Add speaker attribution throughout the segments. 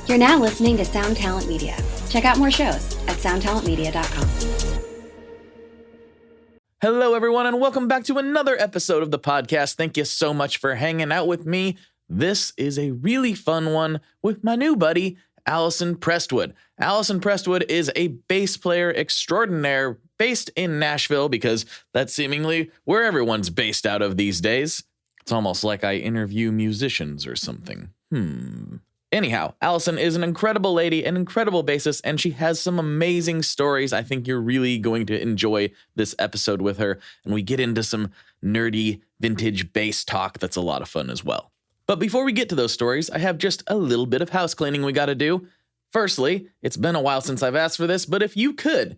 Speaker 1: You're now listening to Sound Talent Media. Check out more shows at soundtalentmedia.com.
Speaker 2: Hello, everyone, and welcome back to another episode of the podcast. Thank you so much for hanging out with me. This is a really fun one with my new buddy, Alison Prestwood. Alison Prestwood is a bass player extraordinaire based in Nashville, because that's seemingly where everyone's based out of these days. It's almost like I interview musicians or something. Anyhow, Alison is an incredible lady, an incredible bassist, and she has some amazing stories. I think you're really going to enjoy this episode with her, and we get into some nerdy vintage bass talk that's a lot of fun as well. But before we get to those stories, I have just a little bit of house cleaning we gotta do. Firstly, it's been a while since I've asked for this, but if you could,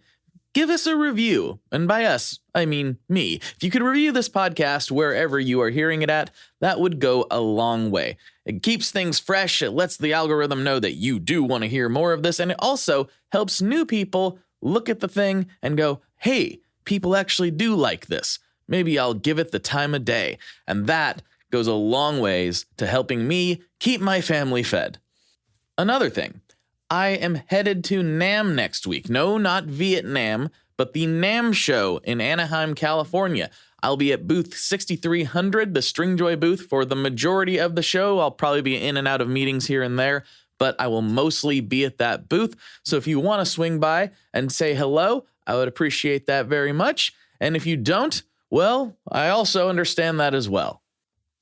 Speaker 2: give us a review. And by us, I mean me. If you could review this podcast wherever you are hearing it at, that would go a long way. It keeps things fresh, it lets the algorithm know that you do want to hear more of this, and it also helps new people look at the thing and go, hey, people actually do like this. Maybe I'll give it the time of day. And that goes a long ways to helping me keep my family fed. Another thing, I am headed to NAMM next week. No, not Vietnam, but the NAMM show in Anaheim, California. I'll be at booth 6300, the Stringjoy booth, for the majority of the show. I'll probably be in and out of meetings here and there, but I will mostly be at that booth. So if you want to swing by and say hello, I would appreciate that very much. And if you don't, well, I also understand that as well.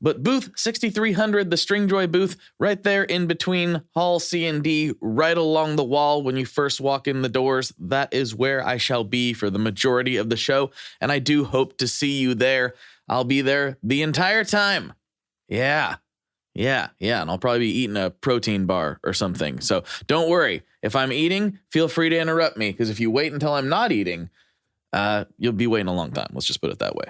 Speaker 2: But booth 6300, the Stringjoy booth, right there in between Hall C and D, right along the wall when you first walk in the doors, that is where I shall be for the majority of the show, and I do hope to see you there. I'll be there the entire time. Yeah, and I'll probably be eating a protein bar or something. So don't worry, if I'm eating, feel free to interrupt me, because if you wait until I'm not eating, you'll be waiting a long time. Let's just put it that way.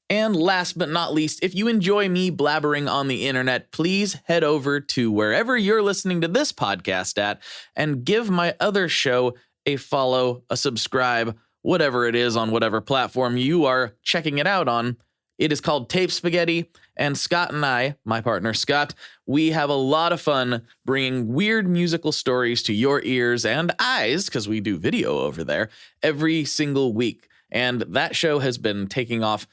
Speaker 2: And last but not least, if you enjoy me blabbering on the internet, please head over to wherever you're listening to this podcast at and give my other show a follow, a subscribe, whatever it is on whatever platform you are checking it out on. It is called Tape Spaghetti, and Scott and I, my partner Scott, we have a lot of fun bringing weird musical stories to your ears and eyes, because we do video over there, every single week. And that show has been taking off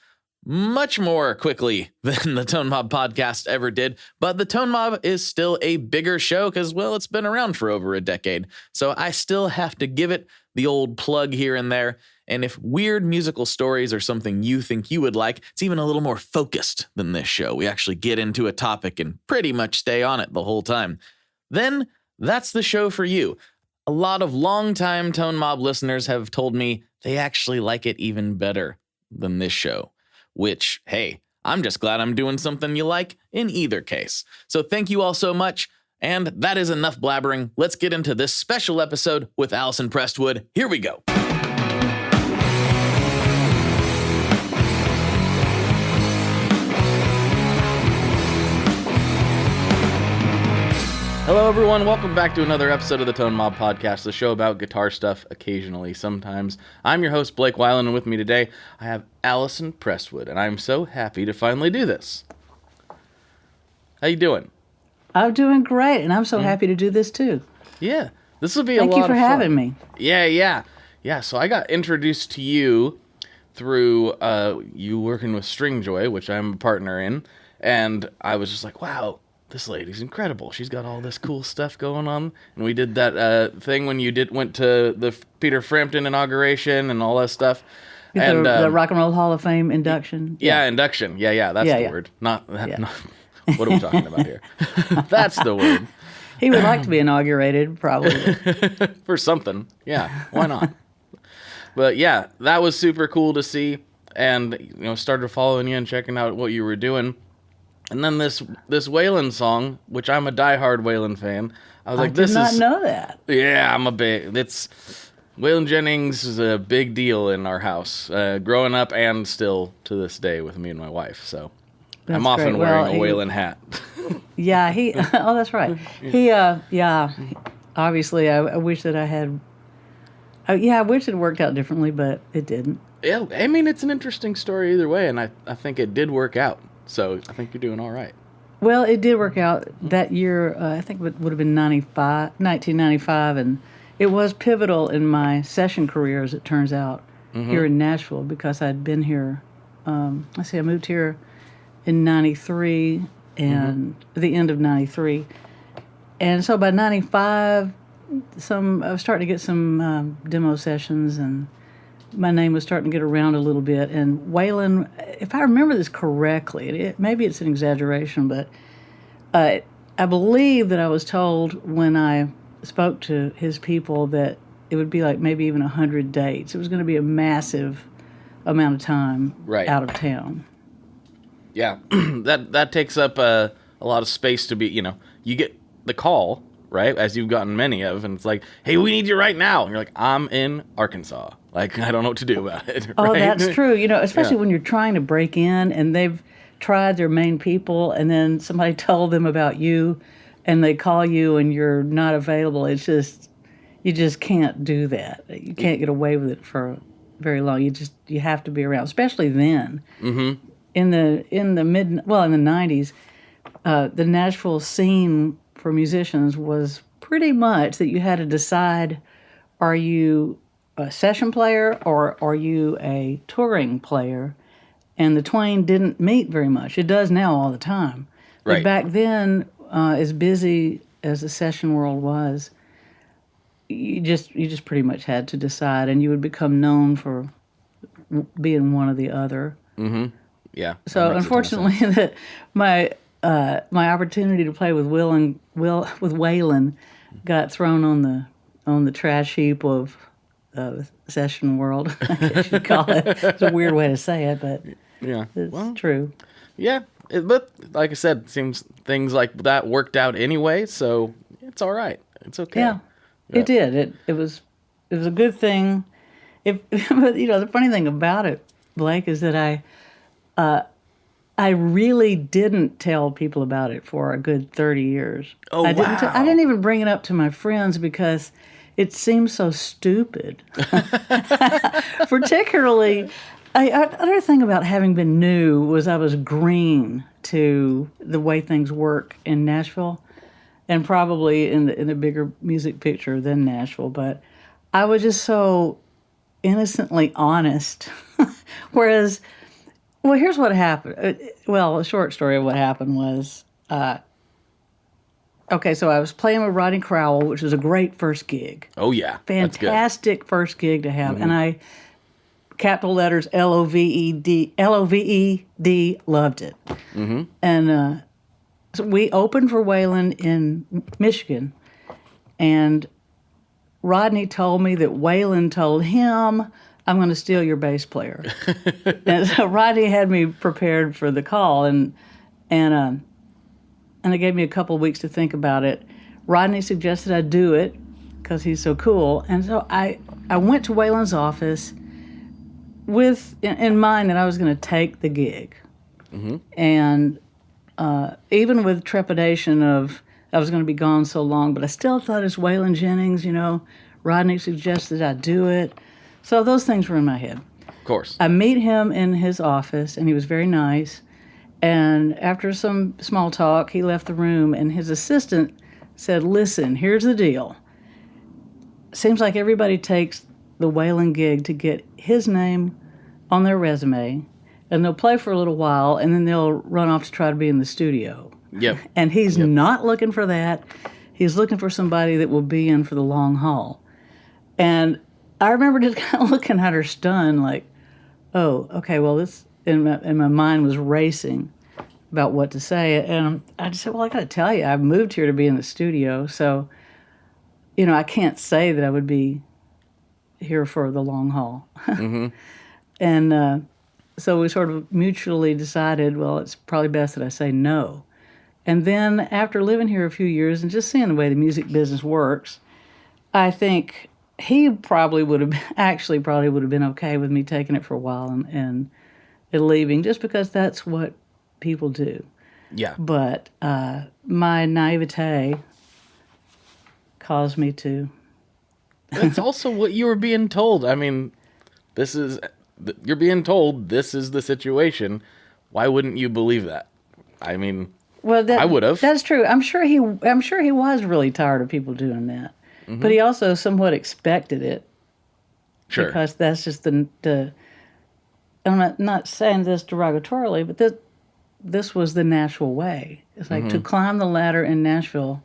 Speaker 2: much more quickly than the Tone Mob podcast ever did, but the Tone Mob is still a bigger show because, well, it's been around for over a decade, so I still have to give it the old plug here and there. And if weird musical stories are something you think you would like, it's even a little more focused than this show. We actually get into a topic and pretty much stay on it the whole time. Then that's the show for you. A lot of longtime Tone Mob listeners have told me they actually like it even better than this show. Which, hey, I'm just glad I'm doing something you like in either case. So thank you all so much, and that is enough blabbering. Let's get into this special episode with Alison Prestwood. Here we go. Hello, everyone. Welcome back to another episode of the Tone Mob Podcast, the show about guitar stuff occasionally, sometimes. I'm your host, Blake Waylon, and with me today, I have Alison Prestwood, and I'm so happy to finally do this. How you doing?
Speaker 3: I'm doing great, and I'm so happy to do this, too.
Speaker 2: Yeah, this will be a lot of fun.
Speaker 3: Thank you for having me.
Speaker 2: Yeah, so I got introduced to you through you working with Stringjoy, which I'm a partner in, and I was just like, wow, this lady's incredible. She's got all this cool stuff going on. And we did that thing when you went to the Peter Frampton inauguration and all that stuff. And
Speaker 3: the Rock and Roll Hall of Fame induction.
Speaker 2: Yeah, induction. Yeah, that's the word. Not what are we talking about here? That's the word.
Speaker 3: He would like to be inaugurated, probably.
Speaker 2: For something. Yeah, why not? But yeah, that was super cool to see. And, started following you and checking out what you were doing. And then this Waylon song, which I'm a diehard Waylon fan, I was like,
Speaker 3: did not know that.
Speaker 2: Yeah, Waylon Jennings is a big deal in our house, growing up and still to this day with me and my wife. So
Speaker 3: That's
Speaker 2: I'm often
Speaker 3: great.
Speaker 2: wearing a Waylon hat.
Speaker 3: Yeah, oh, that's right. Obviously, I wish that I had, I wish it worked out differently, but it didn't.
Speaker 2: Yeah, it's an interesting story either way, and I think it did work out. So I think you're doing all right.
Speaker 3: Well, it did work out that year. I think it would have been 1995, and it was pivotal in my session career, as it turns out, here in Nashville, because I'd been here. I moved here in 93 and the end of 93. And so by 95, I was starting to get some demo sessions, and my name was starting to get around a little bit. And Waylon, if I remember this correctly, maybe it's an exaggeration, but I believe that I was told when I spoke to his people that it would be like maybe even 100 dates. It was going to be a massive amount of time out of town.
Speaker 2: Yeah, that takes up a lot of space to be, you get the call, right, as you've gotten many of, and it's like, hey, we need you right now. And you're like, I'm in Arkansas. Like, I don't know what to do about it.
Speaker 3: Oh,
Speaker 2: right?
Speaker 3: that's true. Especially when you're trying to break in and they've tried their main people and then somebody told them about you and they call you and you're not available. It's just, you just can't do that. You can't get away with it for very long. You have to be around, especially then. Mm-hmm. In the 90s, the Nashville scene for musicians was pretty much that you had to decide, are you a session player or are you a touring player? And the twain didn't meet very much. It does now all the time.
Speaker 2: Right.
Speaker 3: But back then, as busy as the session world was, you just pretty much had to decide, and you would become known for being one or the other. Mm-hmm.
Speaker 2: Yeah.
Speaker 3: So unfortunately, my opportunity to play with Waylon got thrown on the trash heap of session world, I guess you'd call it. It's a weird way to say it, but it's true.
Speaker 2: Yeah, but like I said, it seems things like that worked out anyway, so it's all right. It's okay.
Speaker 3: Yeah, it did. It was a good thing. But the funny thing about it, Blake, is that I really didn't tell people about it for a good 30 years.
Speaker 2: Oh,
Speaker 3: I didn't even bring it up to my friends because it seemed so stupid. Particularly, another thing about having been new was I was green to the way things work in Nashville, and probably in the bigger music picture than Nashville. But I was just so innocently honest. Whereas, well, here's what happened. A short story of what happened was, so I was playing with Rodney Crowell, which was a great first gig.
Speaker 2: Oh, yeah.
Speaker 3: Fantastic first gig to have. Mm-hmm. And I, capital letters, Loved, loved it. Mm-hmm. And so we opened for Waylon in Michigan. And Rodney told me that Waylon told him, I'm going to steal your bass player. And so Rodney had me prepared for the call, and they gave me a couple of weeks to think about it. Rodney suggested I do it because he's so cool. And so I went to Waylon's office with in mind that I was going to take the gig. Mm-hmm. And even with trepidation of I was going to be gone so long, but I still thought it's Waylon Jennings, Rodney suggested I do it. So those things were in my head.
Speaker 2: Of course.
Speaker 3: I meet him in his office, and he was very nice. And after some small talk, he left the room, and his assistant said, listen, here's the deal. Seems like everybody takes the Waylon gig to get his name on their resume, and they'll play for a little while, and then they'll run off to try to be in the studio.
Speaker 2: Yep.
Speaker 3: And he's not looking for that. He's looking for somebody that will be in for the long haul. And I remember just kind of looking at her stunned, like, oh, okay, well, this, and my mind was racing about what to say. And I just said, well, I got to tell you, I've moved here to be in the studio, so, I can't say that I would be here for the long haul. Mm-hmm. And so we sort of mutually decided, well, it's probably best that I say no. And then after living here a few years and just seeing the way the music business works, I think he probably would have been okay with me taking it for a while and leaving, just because that's what people do.
Speaker 2: Yeah.
Speaker 3: But my naivete caused me to.
Speaker 2: That's also what you were being told. I mean, you're being told this is the situation. Why wouldn't you believe that? I mean,
Speaker 3: Well,
Speaker 2: I would have.
Speaker 3: That's true. I'm sure he was really tired of people doing that, but he also somewhat expected it.
Speaker 2: Sure.
Speaker 3: Because that's just the. I'm not saying this derogatorily, but this was the Nashville way. It's like to climb the ladder in Nashville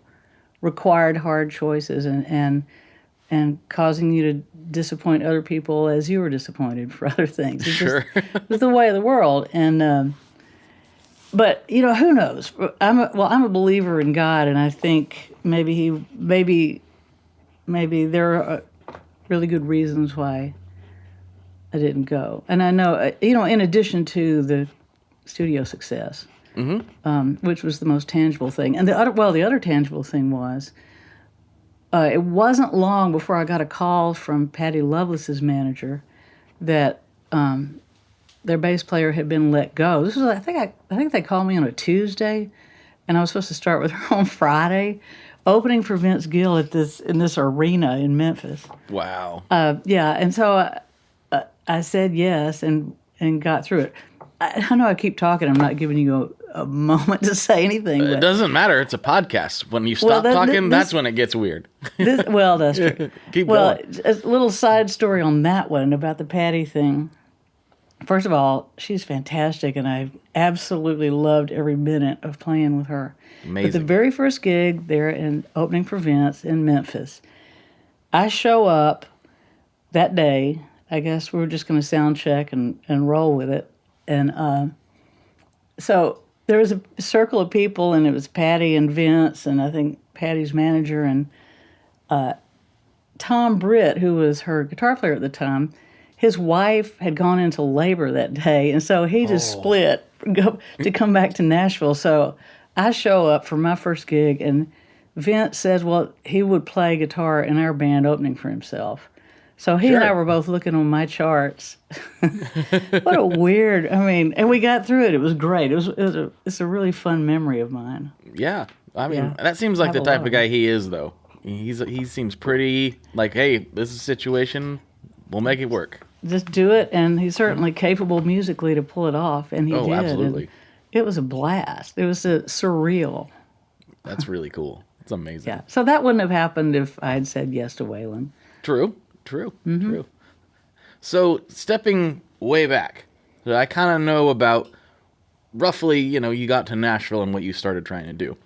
Speaker 3: required hard choices and causing you to disappoint other people as you were disappointed for other things. It was the way of the world. And but who knows? I'm a believer in God, and I think maybe there are really good reasons why I didn't go. And I know, in addition to the studio success, which was the most tangible thing. And the other tangible thing was, it wasn't long before I got a call from Patti Loveless's manager that their bass player had been let go. This was, I think they called me on a Tuesday, and I was supposed to start with her on Friday, opening for Vince Gill in this arena in Memphis.
Speaker 2: Wow.
Speaker 3: Yeah, and so I said yes and got through it. I know I keep talking. I'm not giving you a moment to say anything.
Speaker 2: It doesn't matter. It's a podcast. When you stop talking, that's when it gets weird.
Speaker 3: That's true.
Speaker 2: Keep
Speaker 3: going.
Speaker 2: going.
Speaker 3: A little side story on that one about the Patti thing. First of all, she's fantastic, and I absolutely loved every minute of playing with her.
Speaker 2: Amazing.
Speaker 3: But the very first gig there in opening for Vince in Memphis, I show up that day. I guess we were just going to sound check and roll with it. And so there was a circle of people, and it was Patti and Vince, and I think Patti's manager, and Tom Britt, who was her guitar player at the time. His wife had gone into labor that day, and so he just split to come back to Nashville. So I show up for my first gig, and Vince says, well, he would play guitar in our band opening for himself. So he and I were both looking on my charts. What a weird, and we got through it. It was great. It's a really fun memory of mine.
Speaker 2: Yeah. That seems like the type of guy he is, though. He seems pretty like, hey, this is a situation, we'll make it work.
Speaker 3: Just do it, and he's certainly capable musically to pull it off, and he did.
Speaker 2: Absolutely.
Speaker 3: And it was a blast. It was surreal.
Speaker 2: That's really cool. It's amazing.
Speaker 3: Yeah. So that wouldn't have happened if I had said yes to Waylon.
Speaker 2: True. So stepping way back, I kind of know about roughly, you got to Nashville and what you started trying to do.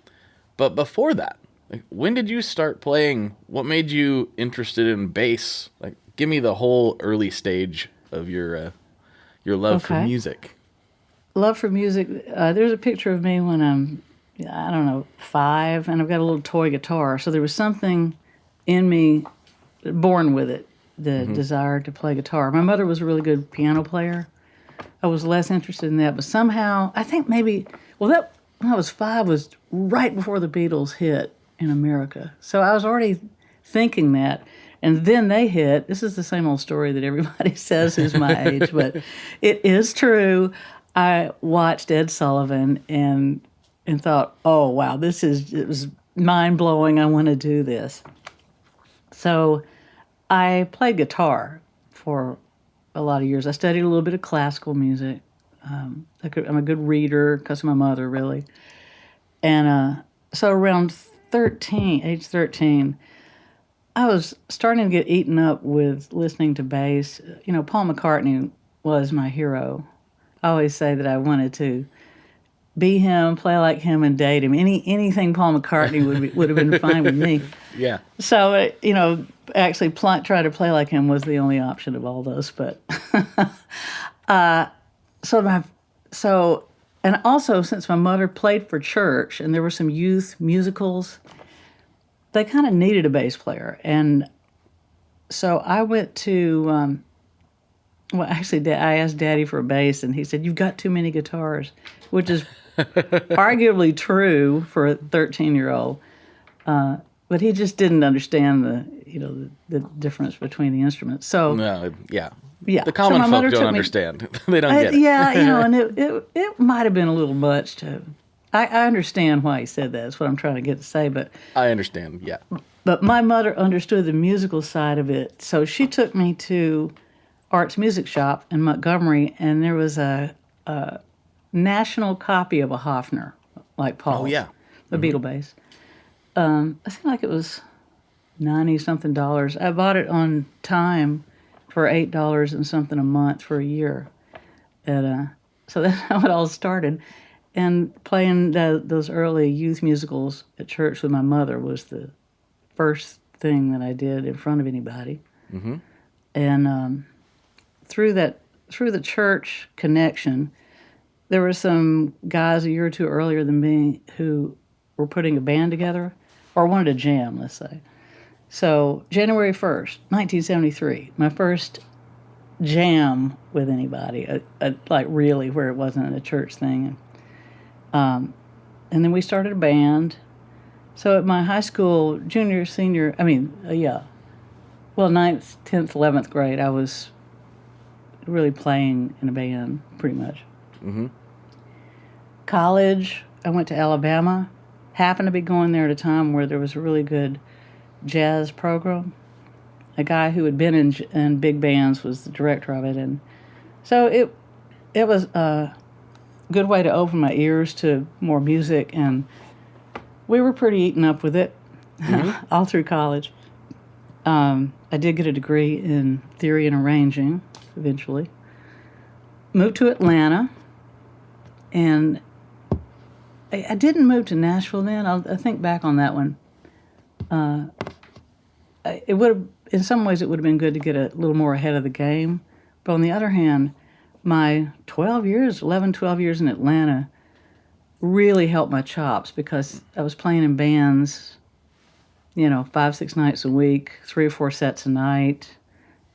Speaker 2: But before that, when did you start playing? What made you interested in bass? Give me the whole early stage of your love for music.
Speaker 3: Love for music. There's a picture of me when I'm, 5, and I've got a little toy guitar. So there was something in me, born with it, the desire to play guitar. My mother was a really good piano player. I was less interested in that, but somehow, I think maybe, that when I was 5 was right before the Beatles hit in America. So I was already thinking that. And then they hit. This is the same old story that everybody says who's my age, but it is true. I watched Ed Sullivan and thought, oh, wow, it was mind-blowing. I want to do this. So I played guitar for a lot of years. I studied a little bit of classical music. I'm a good reader because of my mother, really. And so around age 13, I was starting to get eaten up with listening to bass. Paul McCartney was my hero. I always say that I wanted to be him, play like him, and date him. Anything Paul McCartney would have been fine with me.
Speaker 2: Yeah.
Speaker 3: So, actually try to play like him was the only option of all those. But and also since my mother played for church and there were some youth musicals, they kind of needed a bass player. And so I went to, I asked Daddy for a bass, and he said, you've got too many guitars, which is arguably true for a 13-year-old. But he just didn't understand the difference between the instruments. So
Speaker 2: yeah.
Speaker 3: Yeah.
Speaker 2: The common folk don't understand. They don't get it.
Speaker 3: Yeah, and it might have been a little much to... I understand why he said that. That's what I'm trying to get to say. But
Speaker 2: I understand, yeah.
Speaker 3: But my mother understood the musical side of it. So she took me to Art's Music Shop in Montgomery, and there was a national copy of a Hofner, like Paul.
Speaker 2: Oh, yeah.
Speaker 3: The Beatle bass. I think like it was $90-something. I bought it on time for $8 and something a month for a year. And so that's how it all started. And playing those early youth musicals at church with my mother was the first thing that I did in front of anybody.
Speaker 2: Mm-hmm.
Speaker 3: And through the church connection, there were some guys a year or two earlier than me who were putting a band together, or wanted to jam, let's say. So January 1st, 1973, my first jam with anybody, like really, where it wasn't a church thing. And then we started a band. So at my high school, junior, senior, well, 9th, 10th, 11th grade, I was really playing in a band, pretty much.
Speaker 2: Mm-hmm.
Speaker 3: College, I went to Alabama. Happened to be going there at a time where there was a really good jazz program. A guy who had been in big bands was the director of it, and so it was a good way to open my ears to more music, and we were pretty eaten up with it all through college. I did get a degree in theory and arranging eventually. Moved to Atlanta, and I didn't move to Nashville then. I think back on that one. It would have, in some ways, it would have been good to get a little more ahead of the game. But on the other hand, my 12 years in Atlanta really helped my chops because I was playing in bands, 5, 6 nights a week, 3 or 4 sets a night,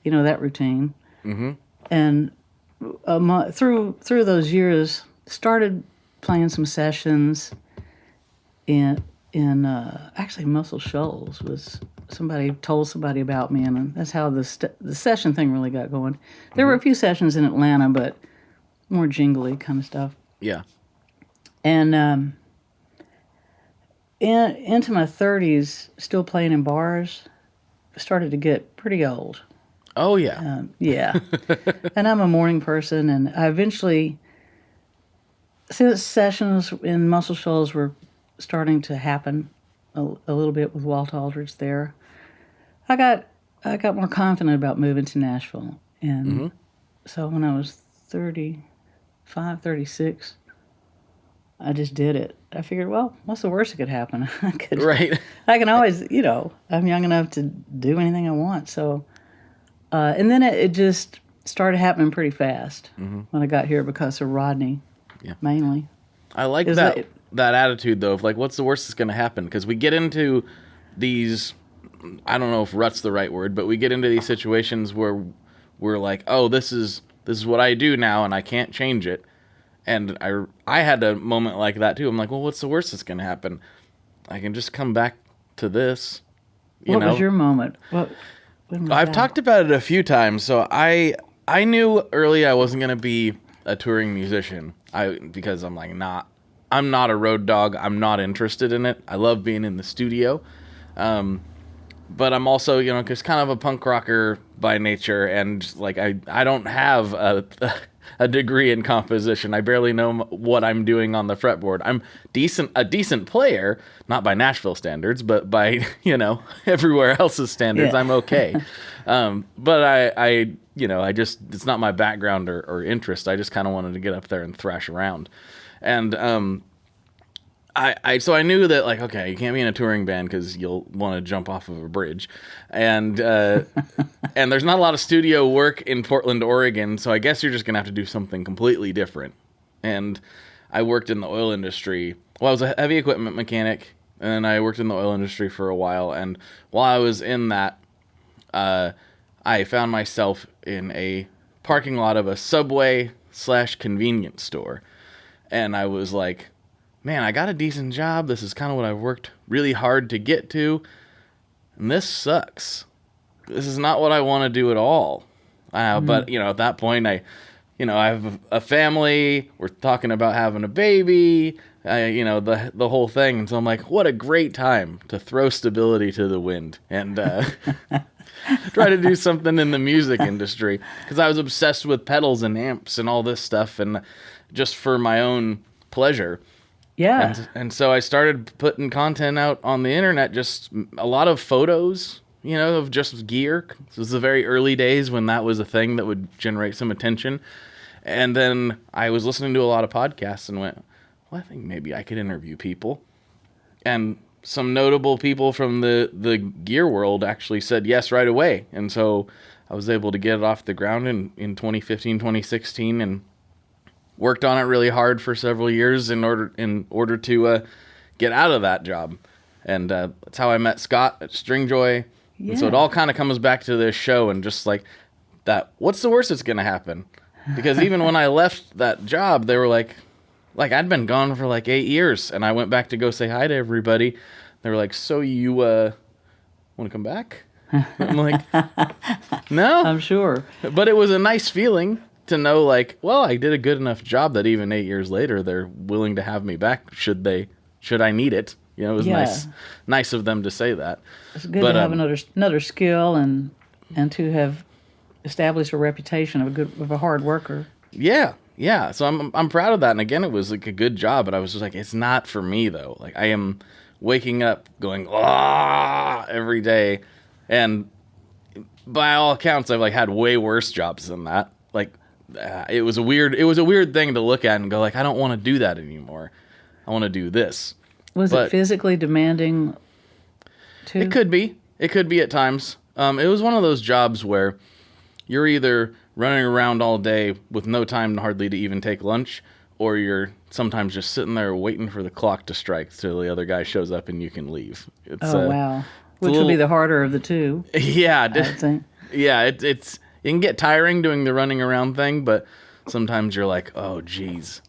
Speaker 3: that routine.
Speaker 2: Mm-hmm.
Speaker 3: And through those years, started playing some sessions in actually Muscle Shoals. Was somebody told somebody about me, and that's how the session thing really got going. There were a few sessions in Atlanta, but more jingly kind of stuff.
Speaker 2: Yeah.
Speaker 3: And into my 30s, still playing in bars, started to get pretty old.
Speaker 2: Oh, yeah.
Speaker 3: Yeah. And I'm a morning person, and I eventually, since sessions in Muscle Shoals were starting to happen a little bit with Walt Aldridge there, I got more confident about moving to Nashville. And so when I was 35, 36, I just did it. I figured, well, what's the worst that could happen?
Speaker 2: Right.
Speaker 3: I can always, I'm young enough to do anything I want. So, and then it just started happening pretty fast when I got here because of Rodney, mainly.
Speaker 2: I like that attitude, though, of like, what's the worst that's going to happen? Because we get into these, I don't know if rut's the right word, but we get into these situations where we're like, oh, this is what I do now, and I can't change it. And I had a moment like that, too. I'm like, well, what's the worst that's going to happen? I can just come back to this.
Speaker 3: What was your moment?
Speaker 2: I've talked about it a few times. So I knew early I wasn't going to be a touring musician because I'm like, I'm not a road dog. I'm not interested in it. I love being in the studio. But I'm also, just kind of a punk rocker by nature. And like, I don't have a degree in composition. I barely know what I'm doing on the fretboard. I'm a decent player, not by Nashville standards, but by, everywhere else's standards, I'm okay. But I it's not my background or interest. I just kind of wanted to get up there and thrash around. And so I knew that, like, okay, you can't be in a touring band because you'll want to jump off of a bridge. And and there's not a lot of studio work in Portland, Oregon, so I guess you're just going to have to do something completely different. And I worked in the oil industry. Well, I was a heavy equipment mechanic, and I worked in the oil industry for a while. And while I was in that, I found myself in a parking lot of a Subway/convenience store. And I was like, man, I got a decent job. This is kind of what I've worked really hard to get to. And this sucks. This is not what I want to do at all. But, at that point, I have a family. We're talking about having a baby, the whole thing. And so I'm like, what a great time to throw stability to the wind and try to do something in the music industry. Because I was obsessed with pedals and amps and all this stuff, and just for my own pleasure.
Speaker 3: Yeah.
Speaker 2: And so I started putting content out on the internet, just a lot of photos, of just gear. This was the very early days when that was a thing that would generate some attention. And then I was listening to a lot of podcasts and went, well, I think maybe I could interview people. And some notable people from the gear world actually said yes right away. And so I was able to get it off the ground in 2015, 2016, and worked on it really hard for several years in order to get out of that job. And that's how I met Scott at Stringjoy.
Speaker 3: Yeah.
Speaker 2: And so it all kind of comes back to this show and just like that, what's the worst that's going to happen? Because even when I left that job, they were like I'd been gone for like 8 years, and I went back to go say hi to everybody. They were like, so you want to come back? I'm like, no.
Speaker 3: I'm sure.
Speaker 2: But it was a nice feeling to know, like, well, I did a good enough job that even 8 years later, they're willing to have me back should I need it. It was nice of them to say that.
Speaker 3: It's good to have another skill and to have established a reputation of a hard worker.
Speaker 2: Yeah. Yeah. So I'm proud of that. And again, it was like a good job, but I was just like, it's not for me though. Like I am waking up going, every day. And by all accounts, I've like had way worse jobs than that. Like it was a weird thing to look at and go like, I don't want to do that anymore. I want to do this.
Speaker 3: Was it physically demanding too?
Speaker 2: It could be at times. It was one of those jobs where you're either running around all day with no time hardly to even take lunch, or you're sometimes just sitting there waiting for the clock to strike till the other guy shows up and you can leave.
Speaker 3: Wow. Which would be the harder of the two.
Speaker 2: Yeah.
Speaker 3: I would think.
Speaker 2: Yeah, it can get tiring doing the running around thing, but sometimes you're like, oh, geez,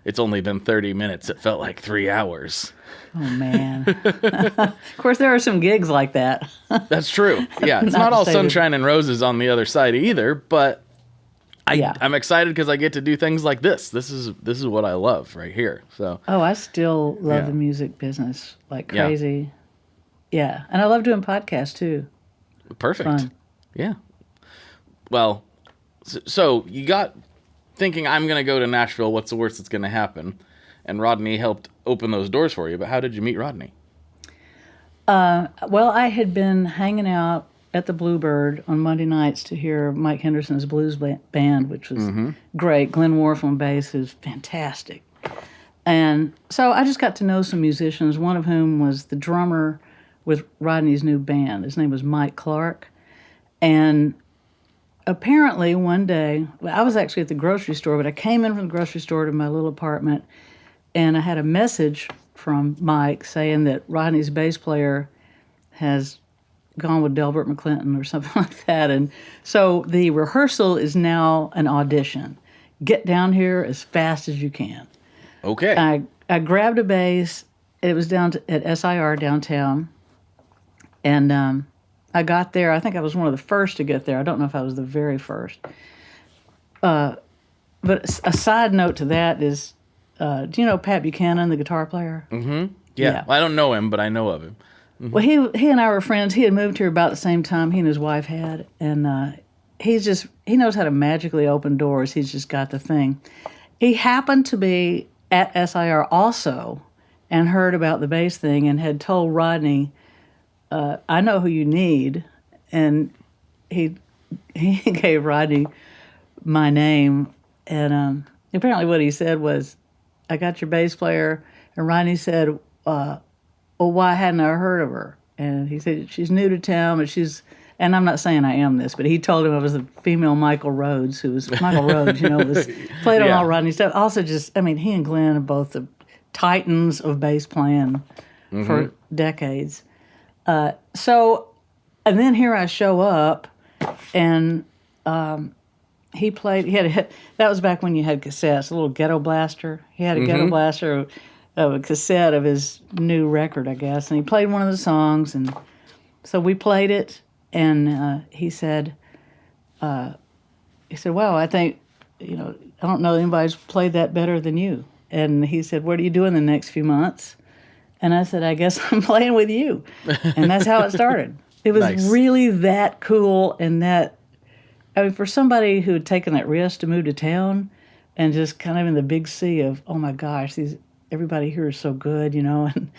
Speaker 2: it's only been 30 minutes. It felt like 3 hours.
Speaker 3: Oh, man. Of course, there are some gigs like that.
Speaker 2: That's true. Yeah, it's not all sunshine and roses on the other side either, but I'm excited because I get to do things like this. This is what I love right here. So.
Speaker 3: Oh, I still love the music business like crazy. Yeah, and I love doing podcasts too.
Speaker 2: Perfect.
Speaker 3: Fun.
Speaker 2: Yeah. Well, so you got thinking, I'm going to go to Nashville. What's the worst that's going to happen? And Rodney helped open those doors for you. But how did you meet Rodney?
Speaker 3: Well, I had been hanging out at the Bluebird on Monday nights to hear Mike Henderson's blues band, which was great. Glenn Worf on bass is fantastic. And so I just got to know some musicians, one of whom was the drummer with Rodney's new band. His name was Mike Clark. And apparently one day, I was actually at the grocery store, but I came in from the grocery store to my little apartment, and I had a message from Mike saying that Rodney's bass player has gone with Delbert McClinton or something like that. And so the rehearsal is now an audition. Get down here as fast as you can.
Speaker 2: Okay.
Speaker 3: I grabbed a bass. It was down at SIR downtown. And I got there. I think I was one of the first to get there. I don't know if I was the very first. But a side note to that is, do you know Pat Buchanan, the guitar player?
Speaker 2: Mm-hmm. Yeah. Well, I don't know him, but I know of him. Mm-hmm.
Speaker 3: Well, he and I were friends. He had moved here about the same time he and his wife had. And he knows how to magically open doors. He's just got the thing. He happened to be at SIR also and heard about the bass thing and had told Rodney, I know who you need. And he gave Rodney my name. And apparently what he said was, I got your bass player. And Rodney said, well, why hadn't I heard of her? And he said, she's new to town, but and I'm not saying I am this, but he told him I was the female Michael Rhodes, was played on all Rodney's stuff. Also he and Glenn are both the titans of bass playing for decades. And then here I show up, and he had that was back when you had cassettes, a little ghetto blaster. He had a ghetto blaster of a cassette of his new record, I guess, and he played one of the songs, and so we played it, and he said, well, I think, I don't know anybody's played that better than you. And he said, what are you doing the next few months? And I said, I guess I'm playing with you. And that's how it started. It was really that cool, and for somebody who had taken that risk to move to town and just kind of in the big sea of, oh my gosh, everybody here is so good, and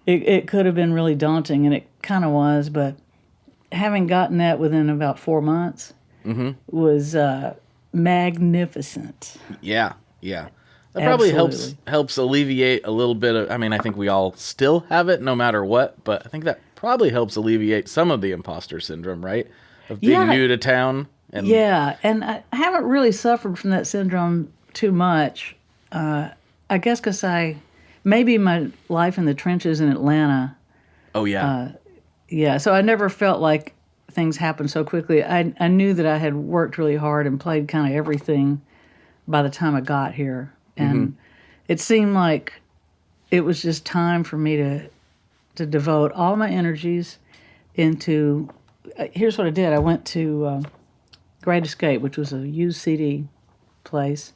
Speaker 3: it could have been really daunting, and it kind of was, but having gotten that within about 4 months was magnificent.
Speaker 2: Yeah. That probably
Speaker 3: Absolutely.
Speaker 2: helps alleviate a little bit of, I mean, I think we all still have it no matter what, but I think that probably helps alleviate some of the imposter syndrome, right? Of being new to town. And
Speaker 3: And I haven't really suffered from that syndrome too much. I guess because maybe my life in the trenches in Atlanta.
Speaker 2: Oh, yeah.
Speaker 3: So I never felt like things happened so quickly. I knew that I had worked really hard and played kind of everything by the time I got here. And it seemed like it was just time for me to devote all my energies into. Here's what I did. I went to Great Escape, which was a used CD place,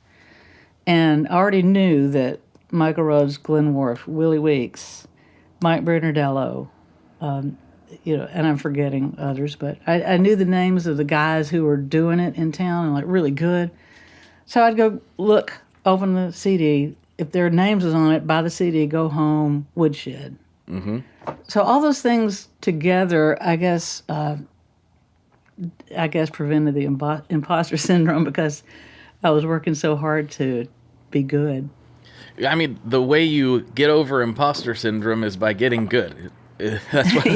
Speaker 3: and I already knew that Michael Rhodes, Glenn Worf, Willie Weeks, Mike Bernardello, and I'm forgetting others, but I knew the names of the guys who were doing it in town and like really good. So I'd go look, open the CD. If their names was on it, buy the CD, go home, woodshed. So all those things together, I guess prevented the imposter syndrome because I was working so hard to be good.
Speaker 2: I mean, the way you get over imposter syndrome is by getting good. That's what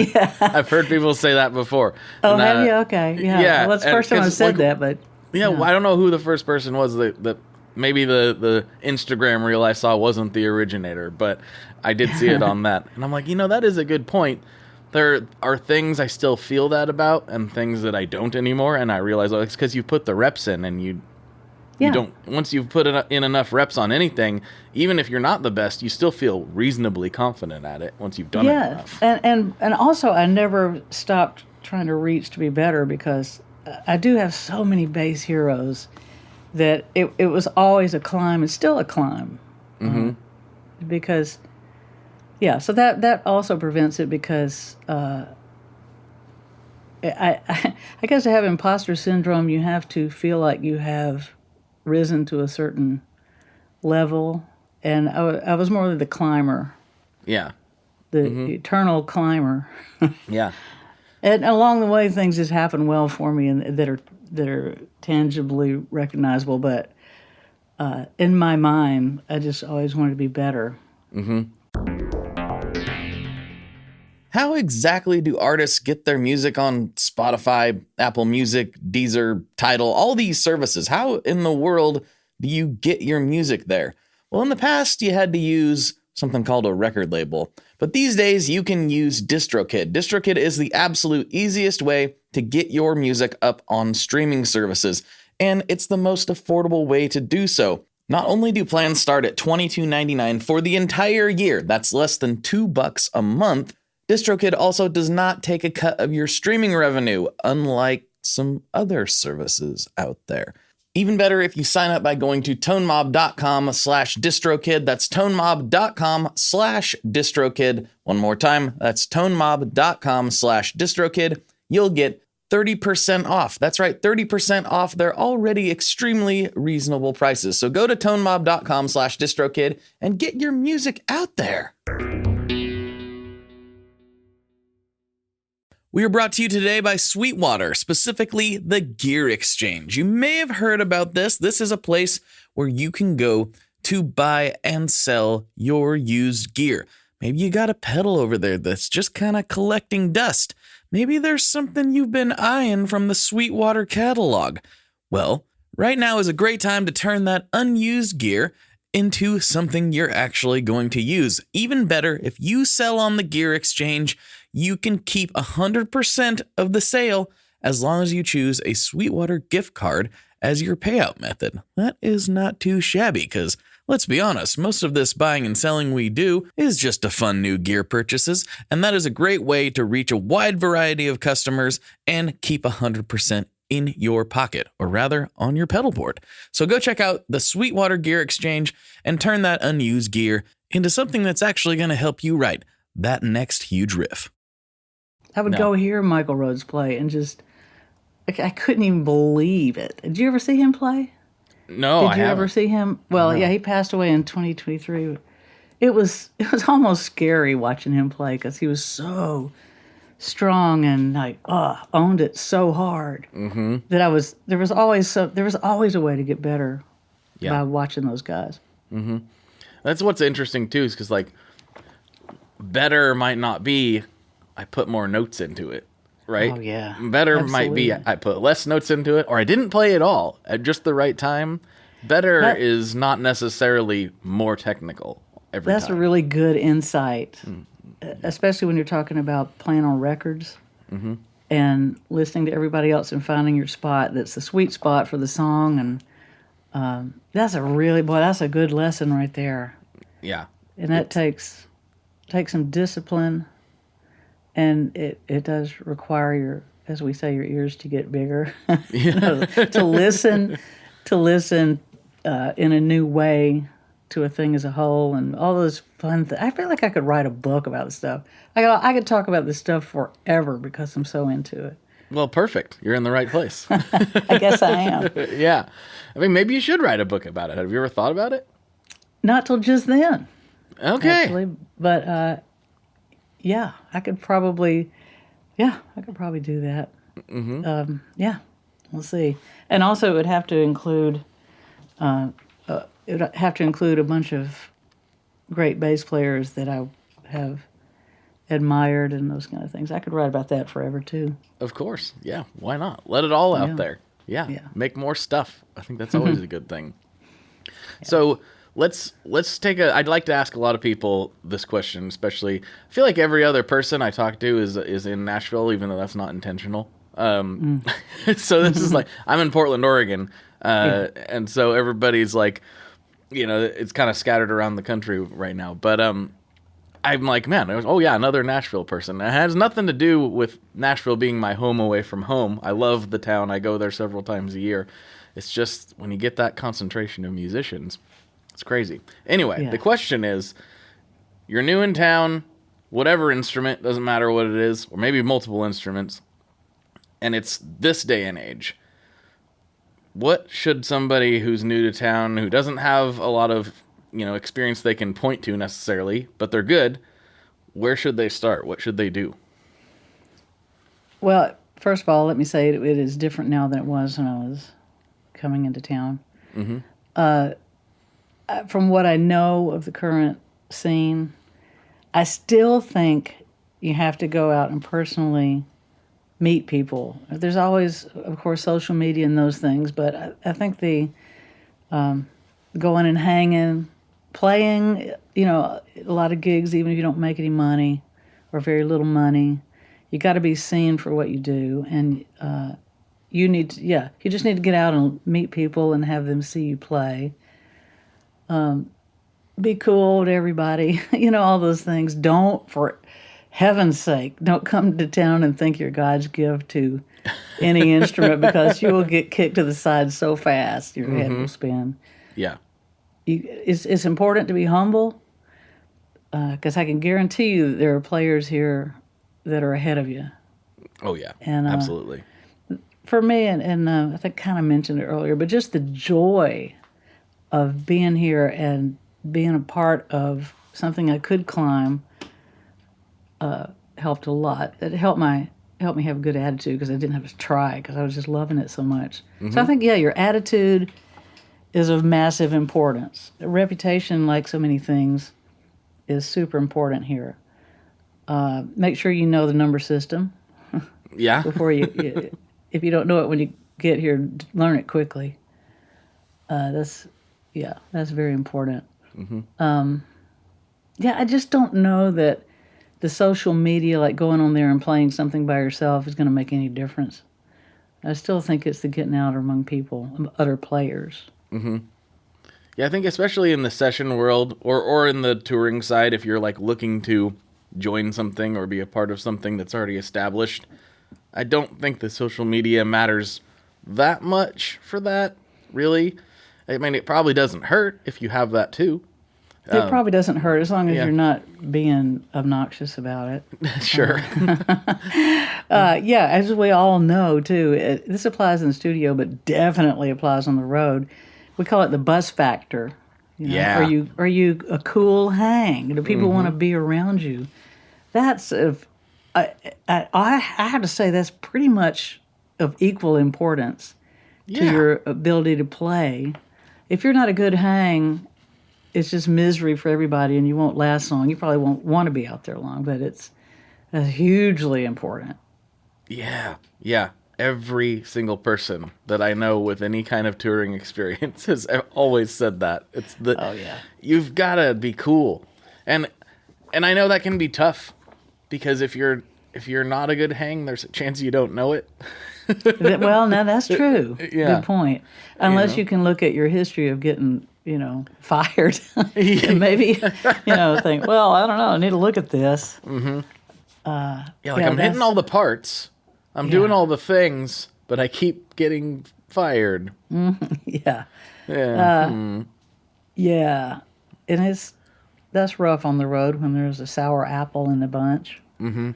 Speaker 2: I've heard people say that before.
Speaker 3: Oh,
Speaker 2: And,
Speaker 3: have you? Okay. Yeah. Well, it's the first time I said that, but...
Speaker 2: Yeah, well, I don't know who the first person was that maybe the Instagram reel I saw wasn't the originator, but I did see it on that. And I'm like, that is a good point. There are things I still feel that about and things that I don't anymore. And I realize, it's because you put the reps in and you don't, once you've put in enough reps on anything, even if you're not the best, you still feel reasonably confident at it once you've done it enough.
Speaker 3: And also I never stopped trying to reach to be better because I do have so many bass heroes that it was always a climb. It's still a climb. Because, so that also prevents it because I guess to have imposter syndrome, you have to feel like you have risen to a certain level. And I was more the climber.
Speaker 2: Yeah.
Speaker 3: The eternal climber.
Speaker 2: Yeah.
Speaker 3: And along the way, things just happen well for me and that are tangibly recognizable. But in my mind, I just always wanted to be better.
Speaker 2: How exactly do artists get their music on Spotify, Apple Music, Deezer, Tidal, all these services? How in the world do you get your music there? Well, in the past, you had to use something called a record label. But these days, you can use DistroKid. DistroKid is the absolute easiest way to get your music up on streaming services, and it's the most affordable way to do so. Not only do plans start at $22.99 for the entire year, that's less than $2 a month, DistroKid also does not take a cut of your streaming revenue, unlike some other services out there. Even better if you sign up by going to tonemob.com/distrokid. That's tonemob.com/distrokid. One more time, that's tonemob.com/distrokid. You'll get 30% off. That's right, 30% off their already extremely reasonable prices. So go to tonemob.com/distrokid and get your music out there. We are brought to you today by Sweetwater, specifically the Gear Exchange. You may have heard about this. This is a place where you can go to buy and sell your used gear. Maybe you got a pedal over there that's just kind of collecting dust. Maybe there's something you've been eyeing from the Sweetwater catalog. Well, right now is a great time to turn that unused gear into something you're actually going to use. Even better, if you sell on the Gear Exchange, you can keep 100% of the sale as long as you choose a Sweetwater gift card as your payout method. That is not too shabby because, let's be honest, most of this buying and selling we do is just to fund new gear purchases, and that is a great way to reach a wide variety of customers and keep 100% in your pocket, or rather on your pedal board. So go check out the Sweetwater Gear Exchange and turn that unused gear into something that's actually going to help you write that next huge riff.
Speaker 3: I would go hear Michael Rhodes play and just, I couldn't even believe it. Did you ever see him play?
Speaker 2: No,
Speaker 3: Did you ever see him? Well, yeah, he passed away in 2023. it was almost scary watching him play because he was so strong and like owned it so hard that there was always a way to get better by watching those guys.
Speaker 2: That's what's interesting too, is because like better might not be I put more notes into it, right?
Speaker 3: Oh yeah,
Speaker 2: better might be I put less notes into it, or I didn't play at all at just the right time. Better is not necessarily more technical every time.
Speaker 3: That's a really good insight, especially when you're talking about playing on records and listening to everybody else and finding your spot that's the sweet spot for the song. And that's a good lesson right there.
Speaker 2: Yeah.
Speaker 3: And that takes some discipline, and it does require your ears to get bigger, to listen in a new way to a thing as a whole, and all those fun things. I feel like I could write a book about this stuff. I could talk about this stuff forever because I'm so into it.
Speaker 2: Well, perfect. You're in the right place.
Speaker 3: I guess I am.
Speaker 2: Yeah. I mean, maybe you should write a book about it. Have you ever thought about it?
Speaker 3: Not till just then.
Speaker 2: Okay.
Speaker 3: Actually, but yeah, I could probably do that. Yeah, we'll see. And also, it would have to include a bunch of great bass players that I have admired and those kind of things. I could write about that forever too.
Speaker 2: Of course. Yeah. Why not? Let it all out there. Yeah. Make more stuff. I think that's always a good thing. Yeah. So let's take I'd like to ask a lot of people this question, especially I feel like every other person I talk to is in Nashville, even though that's not intentional. So this is like, I'm in Portland, Oregon. And so everybody's like, it's kind of scattered around the country right now. But I'm like, man, another Nashville person. It has nothing to do with Nashville being my home away from home. I love the town. I go there several times a year. It's just when you get that concentration of musicians, it's crazy. Anyway, the question is, you're new in town, whatever instrument, doesn't matter what it is, or maybe multiple instruments, and it's this day and age. What should somebody who's new to town, who doesn't have a lot of experience they can point to necessarily, but they're good, where should they start? What should they do?
Speaker 3: Well, first of all, let me say it is different now than it was when I was coming into town. From what I know of the current scene, I still think you have to go out and personally meet people. There's always, of course, social media and those things, but I think the going and hanging, playing, a lot of gigs, even if you don't make any money or very little money, you got to be seen for what you do. And you just need to get out and meet people and have them see you play. Be cool to everybody, all those things. Don't, for heaven's sake, don't come to town and think you're God's gift to any instrument, because you will get kicked to the side so fast your head will spin.
Speaker 2: Yeah.
Speaker 3: It's important to be humble, because I can guarantee you that there are players here that are ahead of you.
Speaker 2: Oh, yeah.
Speaker 3: And
Speaker 2: absolutely.
Speaker 3: For me, and I think kind of mentioned it earlier, but just the joy of being here and being a part of something I could climb helped a lot. It helped me have a good attitude, because I didn't have to try, because I was just loving it so much. So I think, your attitude is of massive importance. Reputation, like so many things, is super important here. Make sure you know the number system.
Speaker 2: Yeah.
Speaker 3: Before you if you don't know it when you get here, learn it quickly. That's very important. I just don't know that the social media, like going on there and playing something by yourself, is going to make any difference. I still think it's the getting out among people, other players.
Speaker 2: Yeah, I think especially in the session world or in the touring side, if you're like looking to join something or be a part of something that's already established, I don't think the social media matters that much for that, really. I mean, it probably doesn't hurt if you have that too.
Speaker 3: It probably doesn't hurt as long as you're not being obnoxious about it.
Speaker 2: Sure.
Speaker 3: As we all know, too, this applies in the studio, but definitely applies on the road. We call it the bus factor. You know?
Speaker 2: Yeah.
Speaker 3: Are you a cool hang? Do people want to be around you? That's I have to say that's pretty much of equal importance to your ability to play. If you're not a good hang, it's just misery for everybody, and you won't last long. You probably won't want to be out there long, but it's hugely important.
Speaker 2: Yeah. Yeah. Every single person that I know with any kind of touring experience has always said that. It's you've got to be cool. And I know that can be tough because if you're not a good hang, there's a chance you don't know it.
Speaker 3: Well, now that's true.
Speaker 2: Yeah.
Speaker 3: Good point. Unless you can look at your history of getting, fired and maybe, think, well, I don't know, I need to look at this.
Speaker 2: Mm-hmm. I'm hitting all the parts. I'm doing all the things, but I keep getting fired.
Speaker 3: Yeah.
Speaker 2: Yeah.
Speaker 3: Yeah. And that's rough on the road when there's a sour apple in the bunch. Mm-hmm.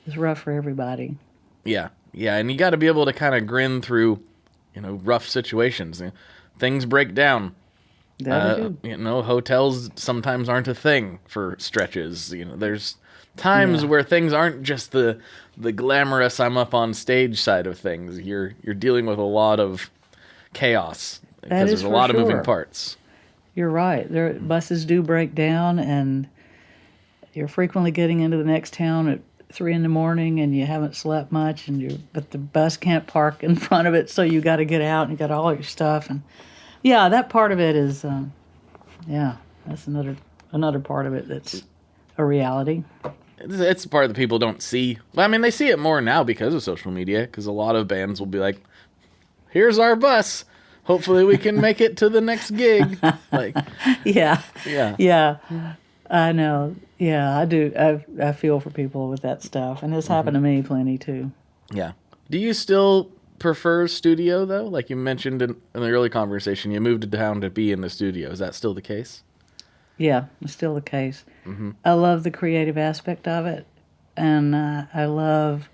Speaker 3: It's rough for everybody.
Speaker 2: Yeah. Yeah, and you got to be able to kind of grin through, rough situations. Things break down. Hotels sometimes aren't a thing for stretches. There's times where things aren't just the glamorous I'm up on stage side of things. You're dealing with a lot of chaos because there's a lot of moving parts.
Speaker 3: You're right. Buses do break down, and you're frequently getting into the next town at 3 a.m, and you haven't slept much, but the bus can't park in front of it, so you got to get out and you got all your stuff, and that part of it is, that's another part of it that's a reality.
Speaker 2: It's the part that people don't see. Well, I mean, they see it more now because of social media, because a lot of bands will be like, "Here's our bus. Hopefully, we can make it to the next gig."
Speaker 3: Yeah. I know. Yeah, I do. I feel for people with that stuff, and it's happened to me plenty too.
Speaker 2: Yeah. Do you still prefer studio though? Like you mentioned in the early conversation, you moved to town to be in the studio. Is that still the case?
Speaker 3: Yeah, it's still the case. Mm-hmm. I love the creative aspect of it, and I love.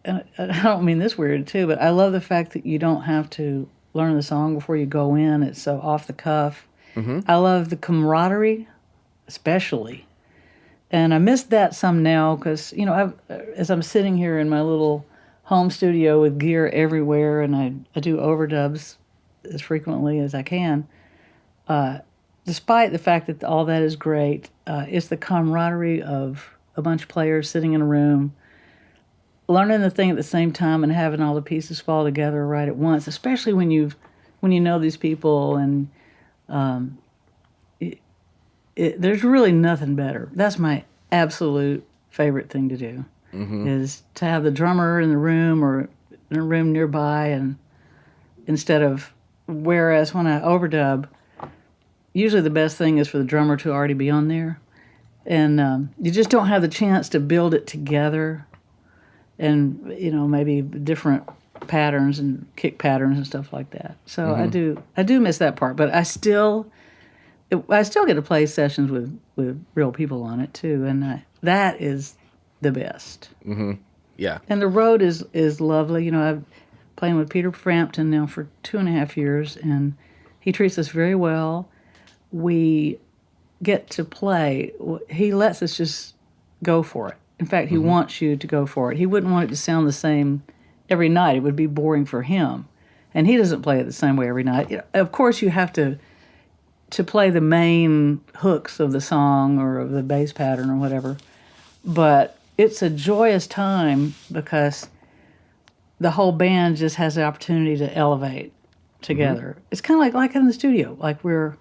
Speaker 3: And I don't mean this weird too, but I love the fact that you don't have to learn the song before you go in. It's so off the cuff. Mm-hmm. I love the camaraderie, especially. And I miss that some now because, as I'm sitting here in my little home studio with gear everywhere, and I do overdubs as frequently as I can, despite the fact that all that is great, it's the camaraderie of a bunch of players sitting in a room, learning the thing at the same time and having all the pieces fall together right at once, especially when you know these people, and there's really nothing better. That's my absolute favorite thing to do, is to have the drummer in the room or in a room nearby, and whereas when I overdub, usually the best thing is for the drummer to already be on there, and you just don't have the chance to build it together, and maybe different patterns and kick patterns and stuff like that. So I do miss that part, but I still get to play sessions with real people on it too, and that is the best.
Speaker 2: Mm-hmm. Yeah.
Speaker 3: And the road is lovely. I've playing with Peter Frampton now for 2.5 years, and he treats us very well. We get to play. He lets us just go for it. In fact, he wants you to go for it. He wouldn't want it to sound the same every night. It would be boring for him. And he doesn't play it the same way every night. Of course, you have to play the main hooks of the song or of the bass pattern or whatever. But it's a joyous time because the whole band just has the opportunity to elevate together. It's kind of like in the studio. Like we're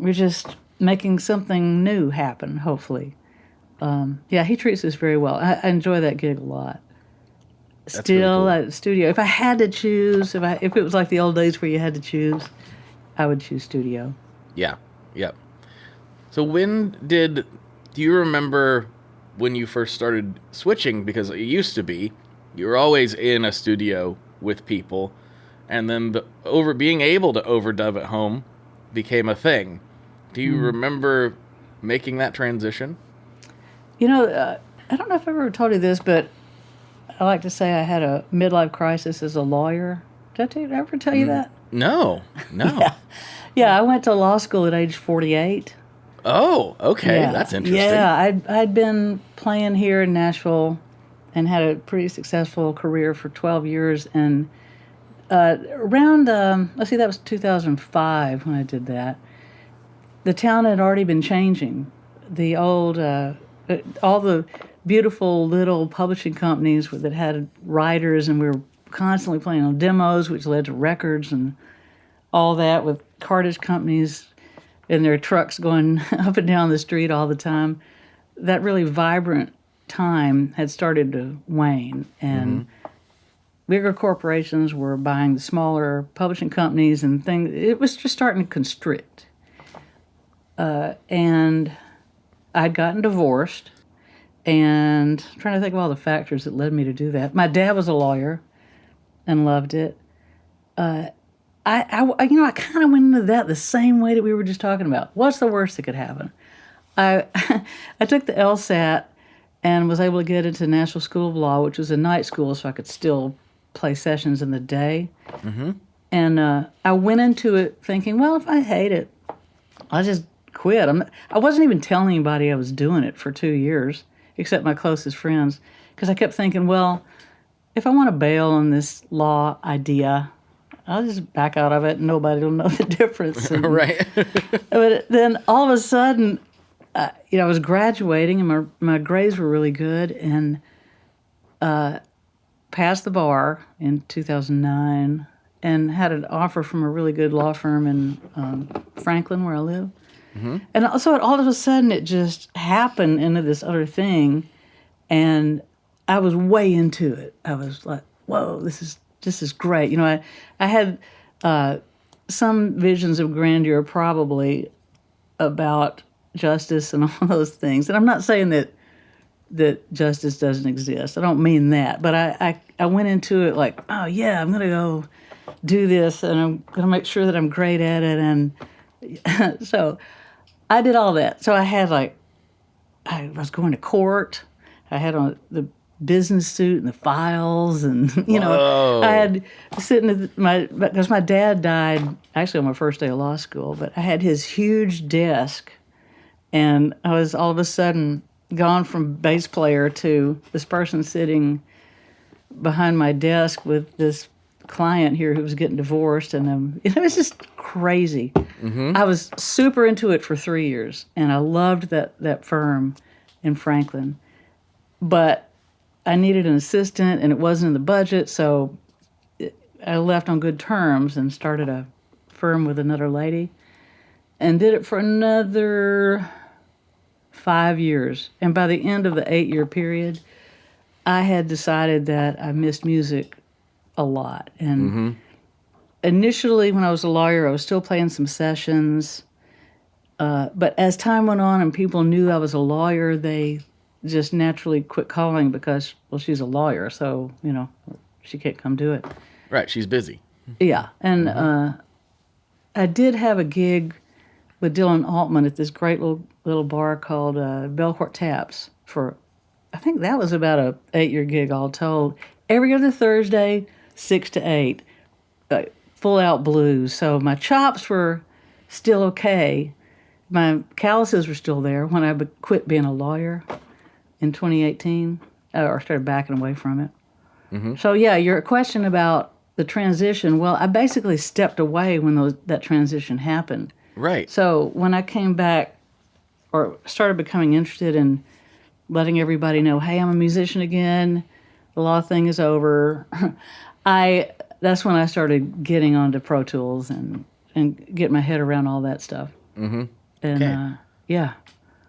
Speaker 3: just making something new happen, hopefully. He treats us very well. I enjoy that gig a lot.
Speaker 2: That's
Speaker 3: Still
Speaker 2: really cool.
Speaker 3: at studio. If I had to choose, if it was like the old days where you had to choose, I would choose studio.
Speaker 2: Yeah. Yep. So do you remember when you first started switching? Because it used to be you were always in a studio with people, and then being able to overdub at home became a thing. Do you remember making that transition?
Speaker 3: I don't know if I've ever told you this, but I like to say I had a midlife crisis as a lawyer. Did I ever tell you that?
Speaker 2: No.
Speaker 3: Yeah, I went to law school at age 48.
Speaker 2: Oh, okay.
Speaker 3: Yeah.
Speaker 2: That's interesting.
Speaker 3: Yeah, I'd been playing here in Nashville and had a pretty successful career for 12 years. And around, let's see, that was 2005 when I did that. The town had already been changing. The old, all the beautiful little publishing companies that had writers, and we were constantly playing on demos, which led to records and all that, with cartage companies and their trucks going up and down the street all the time. That really vibrant time had started to wane, and bigger corporations were buying the smaller publishing companies and things. It was just starting to constrict. And I'd gotten divorced, and I'm trying to think of all the factors that led me to do that. My dad was a lawyer and loved it. I kind of went into that the same way that we were just talking about. What's the worst that could happen? I took the LSAT and was able to get into Nashville School of Law, which was a night school, so I could still play sessions in the day. And I went into it thinking, well, if I hate it, I'll just quit. I wasn't even telling anybody I was doing it for 2 years, except my closest friends, because I kept thinking, well, if I want to bail on this law idea, I'll just back out of it and nobody will know the difference. And,
Speaker 2: Right.
Speaker 3: But then all of a sudden, I was graduating and my grades were really good, and passed the bar in 2009 and had an offer from a really good law firm in Franklin, where I live. And so all of a sudden it just happened into this other thing, and I was way into it. I was like, whoa, this is great. I had some visions of grandeur probably about justice and all those things. And I'm not saying that justice doesn't exist. I don't mean that. But I went into it like, oh, yeah, I'm going to go do this, and I'm going to make sure that I'm great at it. And so I did all that. So I had I was going to court. I had on the business suit and the files, and I had sitting because my dad died actually on my first day of law school, but I had his huge desk, and I was all of a sudden gone from bass player to this person sitting behind my desk with this client here who was getting divorced, and it was just crazy. I was super into it for 3 years, and I loved that firm in Franklin, but I needed an assistant, and it wasn't in the budget, so I left on good terms and started a firm with another lady and did it for another 5 years. And by the end of the 8-year period, I had decided that I missed music a lot. And initially, when I was a lawyer, I was still playing some sessions. But as time went on and people knew I was a lawyer, they just naturally quit calling because, well, she's a lawyer, so, she can't come do it.
Speaker 2: Right, she's busy.
Speaker 3: Yeah, and I did have a gig with Dylan Altman at this great little bar called Belcourt Taps for, I think that was about a 8-year gig all told. Every other Thursday, 6 to 8, full out blues. So my chops were still okay. My calluses were still there when I quit being a lawyer in 2018, or started backing away from it. So yeah, your question about the transition, well, I basically stepped away when that transition happened.
Speaker 2: Right.
Speaker 3: So when I came back or started becoming interested in letting everybody know, hey, I'm a musician again, the law thing is over, that's when I started getting onto Pro Tools and getting my head around all that stuff. And yeah.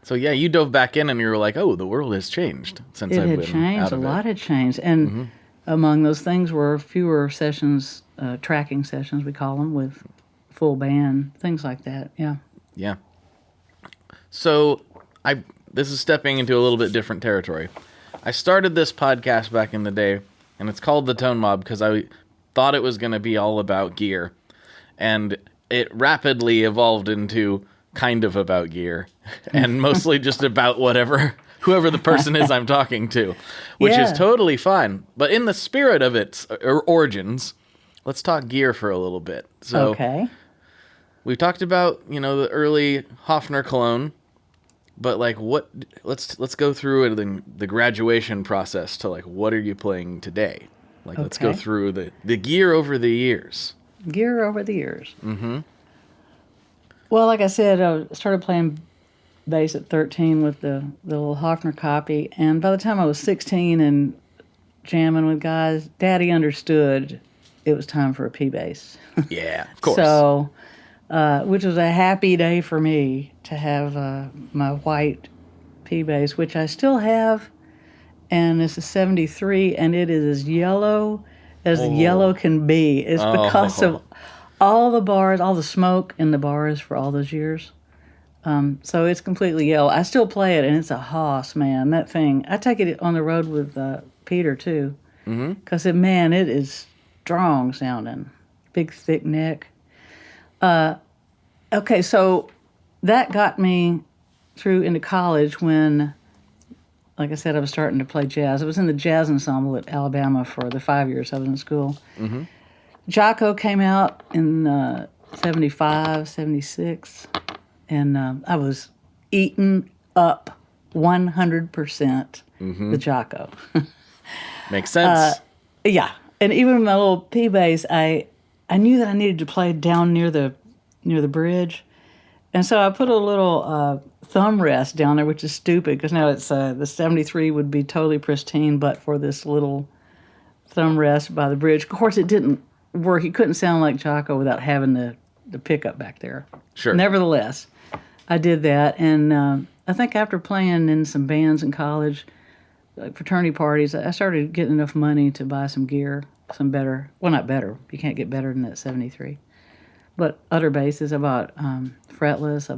Speaker 2: So yeah, you dove back in and you were like, oh, the world has changed since I've been out of it.
Speaker 3: A lot had changed. And among those things were fewer sessions, tracking sessions, we call them, with full band, things like that. Yeah.
Speaker 2: Yeah. So this is stepping into a little bit different territory. I started this podcast back in the day, and it's called The Tone Mob because I thought it was going to be all about gear. And it rapidly evolved into kind of about gear and mostly just about whoever the person is I'm talking to, which is totally fine. But in the spirit of its origins, let's talk gear for a little bit. So,
Speaker 3: okay.
Speaker 2: we've talked about, the early Hofner cologne, but like let's go through the graduation process to like, what are you playing today? Like, let's go through the gear over the years.
Speaker 3: Gear over the years. Mm-hmm. Well, like I said, I started playing bass at 13 with the little Hofner copy, and by the time I was 16 and jamming with guys, Daddy understood it was time for a P bass.
Speaker 2: Yeah, of course.
Speaker 3: So, which was a happy day for me to have my white P bass, which I still have, and it's a 73, and it is as yellow as yellow can be. It's because of all the bars, all the smoke in the bars for all those years. So it's completely yellow. I still play it, and it's a hoss, man. That thing. I take it on the road with Peter, too. Because, it is strong sounding. Big, thick neck. Okay, so that got me through into college when, like I said, I was starting to play jazz. I was in the jazz ensemble at Alabama for the 5 years I was in school. Jocko came out in 75, 76. And I was eaten up 100% the Jocko.
Speaker 2: Makes sense.
Speaker 3: Yeah. And even with my little P bass, I knew that I needed to play down near the bridge. And so I put a little thumb rest down there, which is stupid because now it's the 73 would be totally pristine, but for this little thumb rest by the bridge. Of course, it didn't work. He couldn't sound like Jocko without having the pickup back there.
Speaker 2: Sure.
Speaker 3: Nevertheless, I did that, and I think after playing in some bands in college, like fraternity parties, I started getting enough money to buy some gear, some better. Well, not better. You can't get better than that 73. But other basses, I bought fretless. I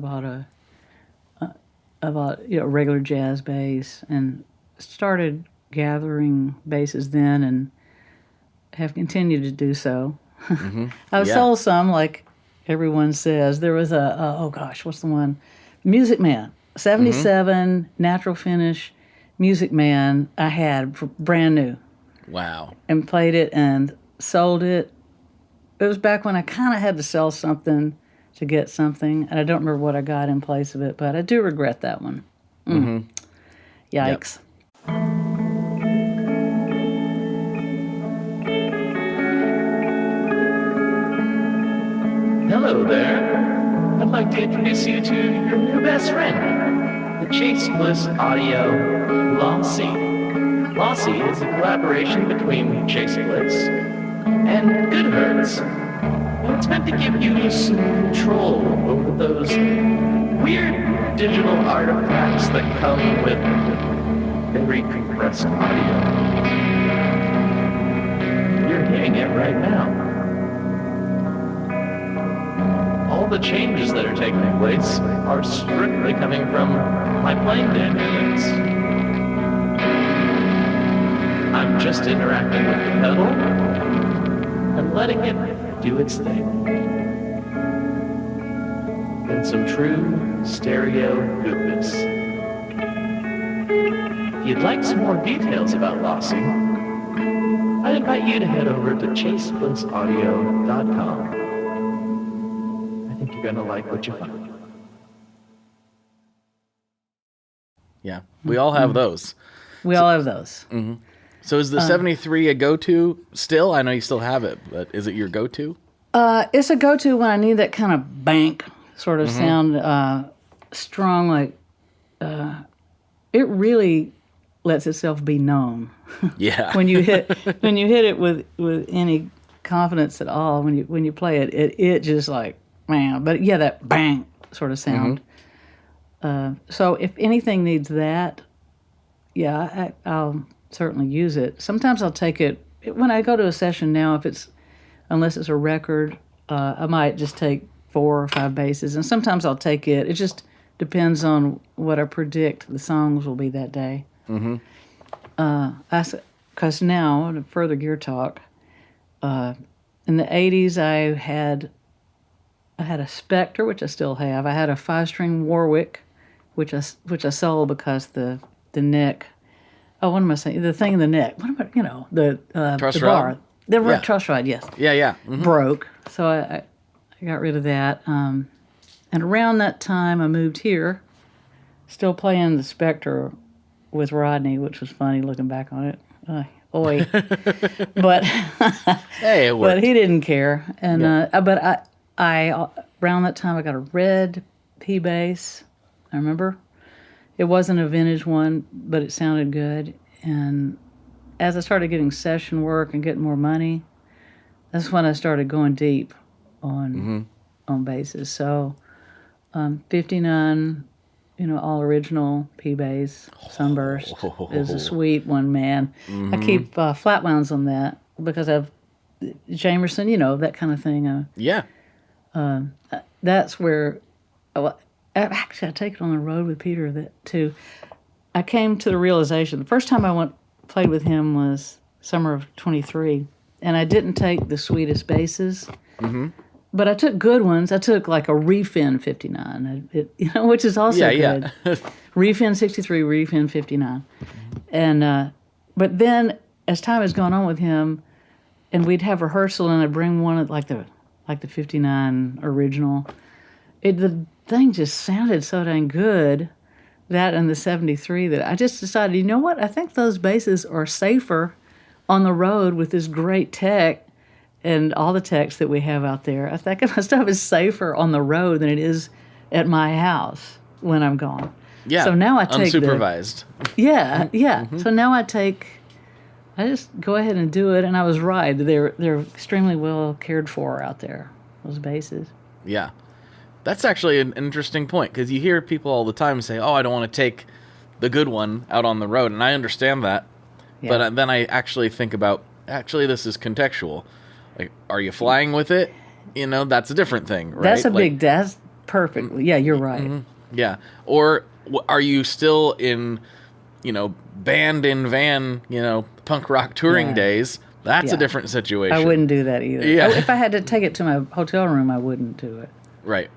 Speaker 3: bought a regular jazz bass, and started gathering basses then, and have continued to do so. I've sold some, like everyone says. There was what's the one? Music Man. 77 natural finish Music Man I had for brand new.
Speaker 2: Wow.
Speaker 3: And played it and sold it. It was back when I kind of had to sell something to get something. And I don't remember what I got in place of it, but I do regret that one. Yikes.
Speaker 2: Yep.
Speaker 4: Hello there. I'd like to introduce you to your new best friend, the Chase Bliss Audio Lossy. Lossy is a collaboration between Chase Bliss and Good Hertz. And it's meant to give you some control over those weird digital artifacts that come with very compressed audio. You're hearing it right now. All the changes that are taking place are strictly coming from my playing dynamics. I'm just interacting with the pedal and letting it do its thing. In some true stereo goodness. If you'd like some more details about Lossy, I invite you to head over to chaseblinssaudio.com. I think you're going to like what you find.
Speaker 2: Yeah, we all have those.
Speaker 3: We all have those.
Speaker 2: So is the 73 a go-to still? I know you still have it, but is it your go-to?
Speaker 3: It's a go-to when I need that kind of bank sort of sound, strong, like, it really lets itself be known.
Speaker 2: Yeah.
Speaker 3: when you hit it with any confidence at all, when you play it, it just like, man, but yeah, that bang sort of sound. So if anything needs that, yeah, I'll certainly use it. Sometimes I'll take it when I go to a session now. Unless it's a record, I might just take 4 or 5 basses, and sometimes I'll take it. It just depends on what I predict the songs will be that day. Because now, to further gear talk, in the 80s I had a Spectre, which I still have. I had a 5-string Warwick, which I sold because the neck. Oh, what am I saying? The thing in the neck. What am I? The
Speaker 2: Truss
Speaker 3: the bar.
Speaker 2: rod?
Speaker 3: The truss rod. Yes.
Speaker 2: Yeah.
Speaker 3: Broke. So I I got rid of that. And around that time, I moved here, still playing the Spectre with Rodney, which was funny looking back on it. Oi. But
Speaker 2: Hey, it worked.
Speaker 3: but he didn't care. And but I around that time I got a red P bass. I remember it wasn't a vintage one, but it sounded good. And as I started getting session work and getting more money, that's when I started going deep on basses. So 59, all original P bass Sunburst is a sweet one, man. I keep flat wounds on that because I've Jamerson, that kind of thing.
Speaker 2: Yeah.
Speaker 3: That's where, actually, I take it on the road with Peter too. I came to the realization, the first time I played with him was summer of 23, and I didn't take the sweetest basses, but I took good ones. I took like a Refin 59, which is also good.
Speaker 2: Yeah.
Speaker 3: Refin 63, Refin 59. And, but then as time has gone on with him, and we'd have rehearsal, and I'd bring one of like the 59 original. The thing just sounded so dang good, that and the 73, that I just decided, you know what? I think those basses are safer on the road with this great tech and all the techs that we have out there. I think my stuff is safer on the road than it is at my house when I'm gone.
Speaker 2: Yeah.
Speaker 3: So now I take
Speaker 2: unsupervised.
Speaker 3: Yeah. So now I just go ahead and do it, and I was right. They're extremely well cared for out there, those basses.
Speaker 2: Yeah. That's actually an interesting point, because you hear people all the time say, oh, I don't want to take the good one out on the road, and I understand that. Yeah. But then I actually think about, this is contextual. Like, are you flying with it? That's a different thing, right?
Speaker 3: That's perfect. Yeah, you're right.
Speaker 2: Yeah. Or are you still in, band in van, punk rock touring days? That's a different situation.
Speaker 3: I wouldn't do that either.
Speaker 2: Yeah.
Speaker 3: If I had to take it to my hotel room, I wouldn't do it.
Speaker 2: Right.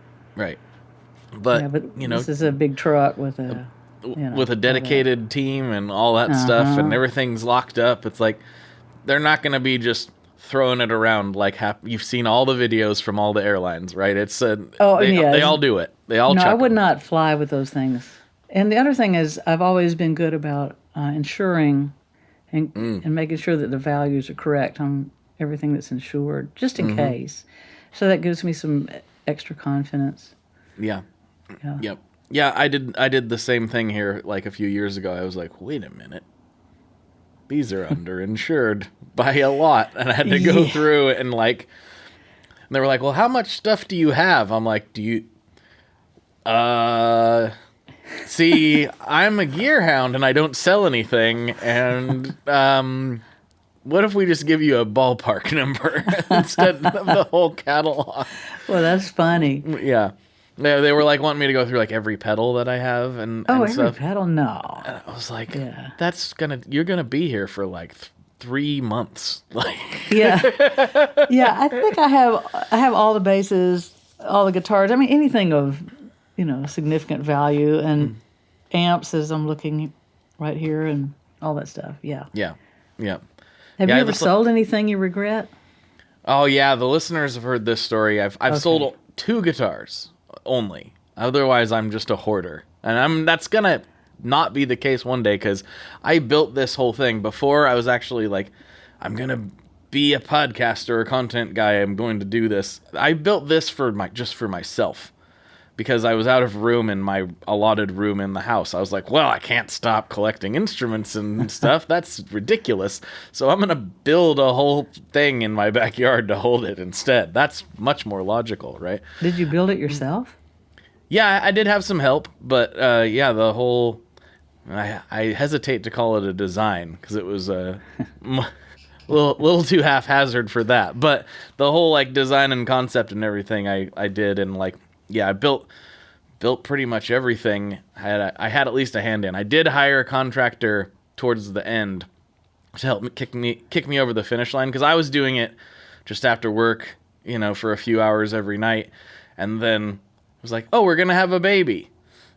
Speaker 2: But,
Speaker 3: this is a big truck with
Speaker 2: with a dedicated team and all that stuff, and everything's locked up. It's like they're not going to be just throwing it around like you've seen all the videos from all the airlines, right? It's they all do it. They all.
Speaker 3: No,
Speaker 2: chuck
Speaker 3: I would
Speaker 2: them.
Speaker 3: not fly with those things. And the other thing is, I've always been good about insuring and making sure that the values are correct on everything that's insured, just in case. So that gives me some extra confidence.
Speaker 2: Yeah. Yep. Yeah, I did the same thing here like a few years ago. I was like, wait a minute. These are underinsured by a lot. And I had to go through and they were like, well, how much stuff do you have? I'm like, see, I'm a gear hound and I don't sell anything. And what if we just give you a ballpark number instead of the whole catalog?
Speaker 3: Well, that's funny.
Speaker 2: Yeah. They were like wanting me to go through like every pedal that I have and
Speaker 3: every
Speaker 2: stuff.
Speaker 3: pedal? No.
Speaker 2: And I was like, you're gonna be here for like 3 months.
Speaker 3: Yeah. I think I have all the basses, all the guitars. I mean, anything of significant value, and amps as I'm looking right here and all that stuff. Yeah.
Speaker 2: Yeah.
Speaker 3: Have you ever sold anything you regret?
Speaker 2: Oh yeah, the listeners have heard this story. I've sold 2 guitars only. Otherwise, I'm just a hoarder, and that's gonna not be the case one day, because I built this whole thing before I was actually like, I'm gonna be a podcaster or content guy. I'm going to do this. I built this just for myself, because I was out of room in my allotted room in the house. I was like, well, I can't stop collecting instruments and stuff. That's ridiculous. So I'm going to build a whole thing in my backyard to hold it instead. That's much more logical, right?
Speaker 3: Did you build it yourself?
Speaker 2: Yeah, I did have some help, but the whole... I hesitate to call it a design, because it was a little too haphazard for that. But the whole design and concept and everything I did, and I built pretty much everything. I had at least a hand in. I did hire a contractor towards the end to help me kick me over the finish line, because I was doing it just after work, for a few hours every night, and then I was like, oh, we're gonna have a baby,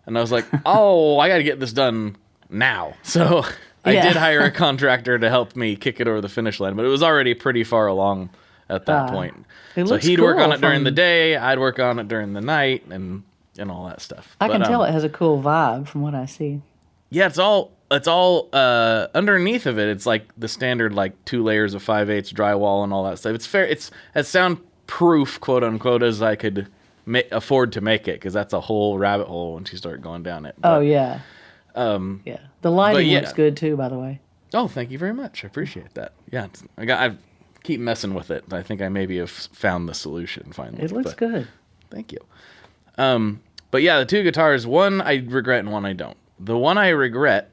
Speaker 2: and I was like, oh, I got to get this done now. So I did hire a contractor to help me kick it over the finish line, but it was already pretty far along at that point.
Speaker 3: It
Speaker 2: So
Speaker 3: looks
Speaker 2: he'd work
Speaker 3: cool
Speaker 2: on it during the
Speaker 3: from-
Speaker 2: day, I'd work on it during the night, and all that stuff.
Speaker 3: I can tell it has a cool vibe from what I see.
Speaker 2: Yeah, it's all underneath of it. It's like the standard like 2 layers of 5/8 drywall and all that stuff. It's fair. It's as soundproof, quote unquote, as I could afford to make it, because that's a whole rabbit hole once you start going down it. But,
Speaker 3: Yeah. The lighting looks good too, by the way.
Speaker 2: Oh, thank you very much. I appreciate that. Yeah, I keep messing with it. I think I maybe have found the solution finally.
Speaker 3: It looks good.
Speaker 2: Thank you. But yeah, the 2 guitars, one I regret and one I don't. The one I regret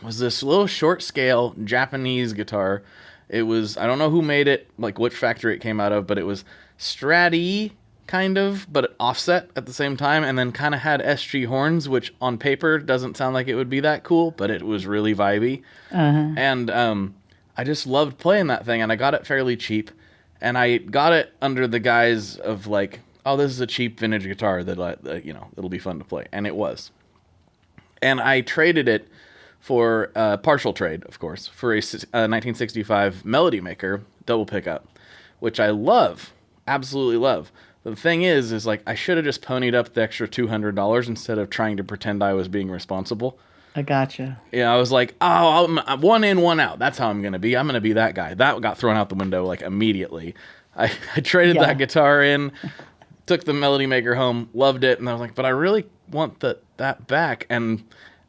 Speaker 2: was this little short scale Japanese guitar. It was, I don't know who made it, like which factory it came out of, but it was Strat-y kind of, but offset at the same time, and then kind of had SG horns, which on paper doesn't sound like it would be that cool, but it was really vibey. And I just loved playing that thing, and I got it fairly cheap, and I got it under the guise of like, oh, this is a cheap vintage guitar that it'll be fun to play, and it was. And I traded it for partial trade, of course, for a 1965 Melody Maker double pickup, which I love, absolutely love. The thing is like I should have just ponied up the extra $200 instead of trying to pretend I was being responsible.
Speaker 3: I gotcha.
Speaker 2: Yeah, I was like, I'm one in, one out. That's how I'm going to be. I'm going to be that guy. That got thrown out the window like immediately. I traded that guitar in, took the Melody Maker home, loved it, and I was like, but I really want that back. And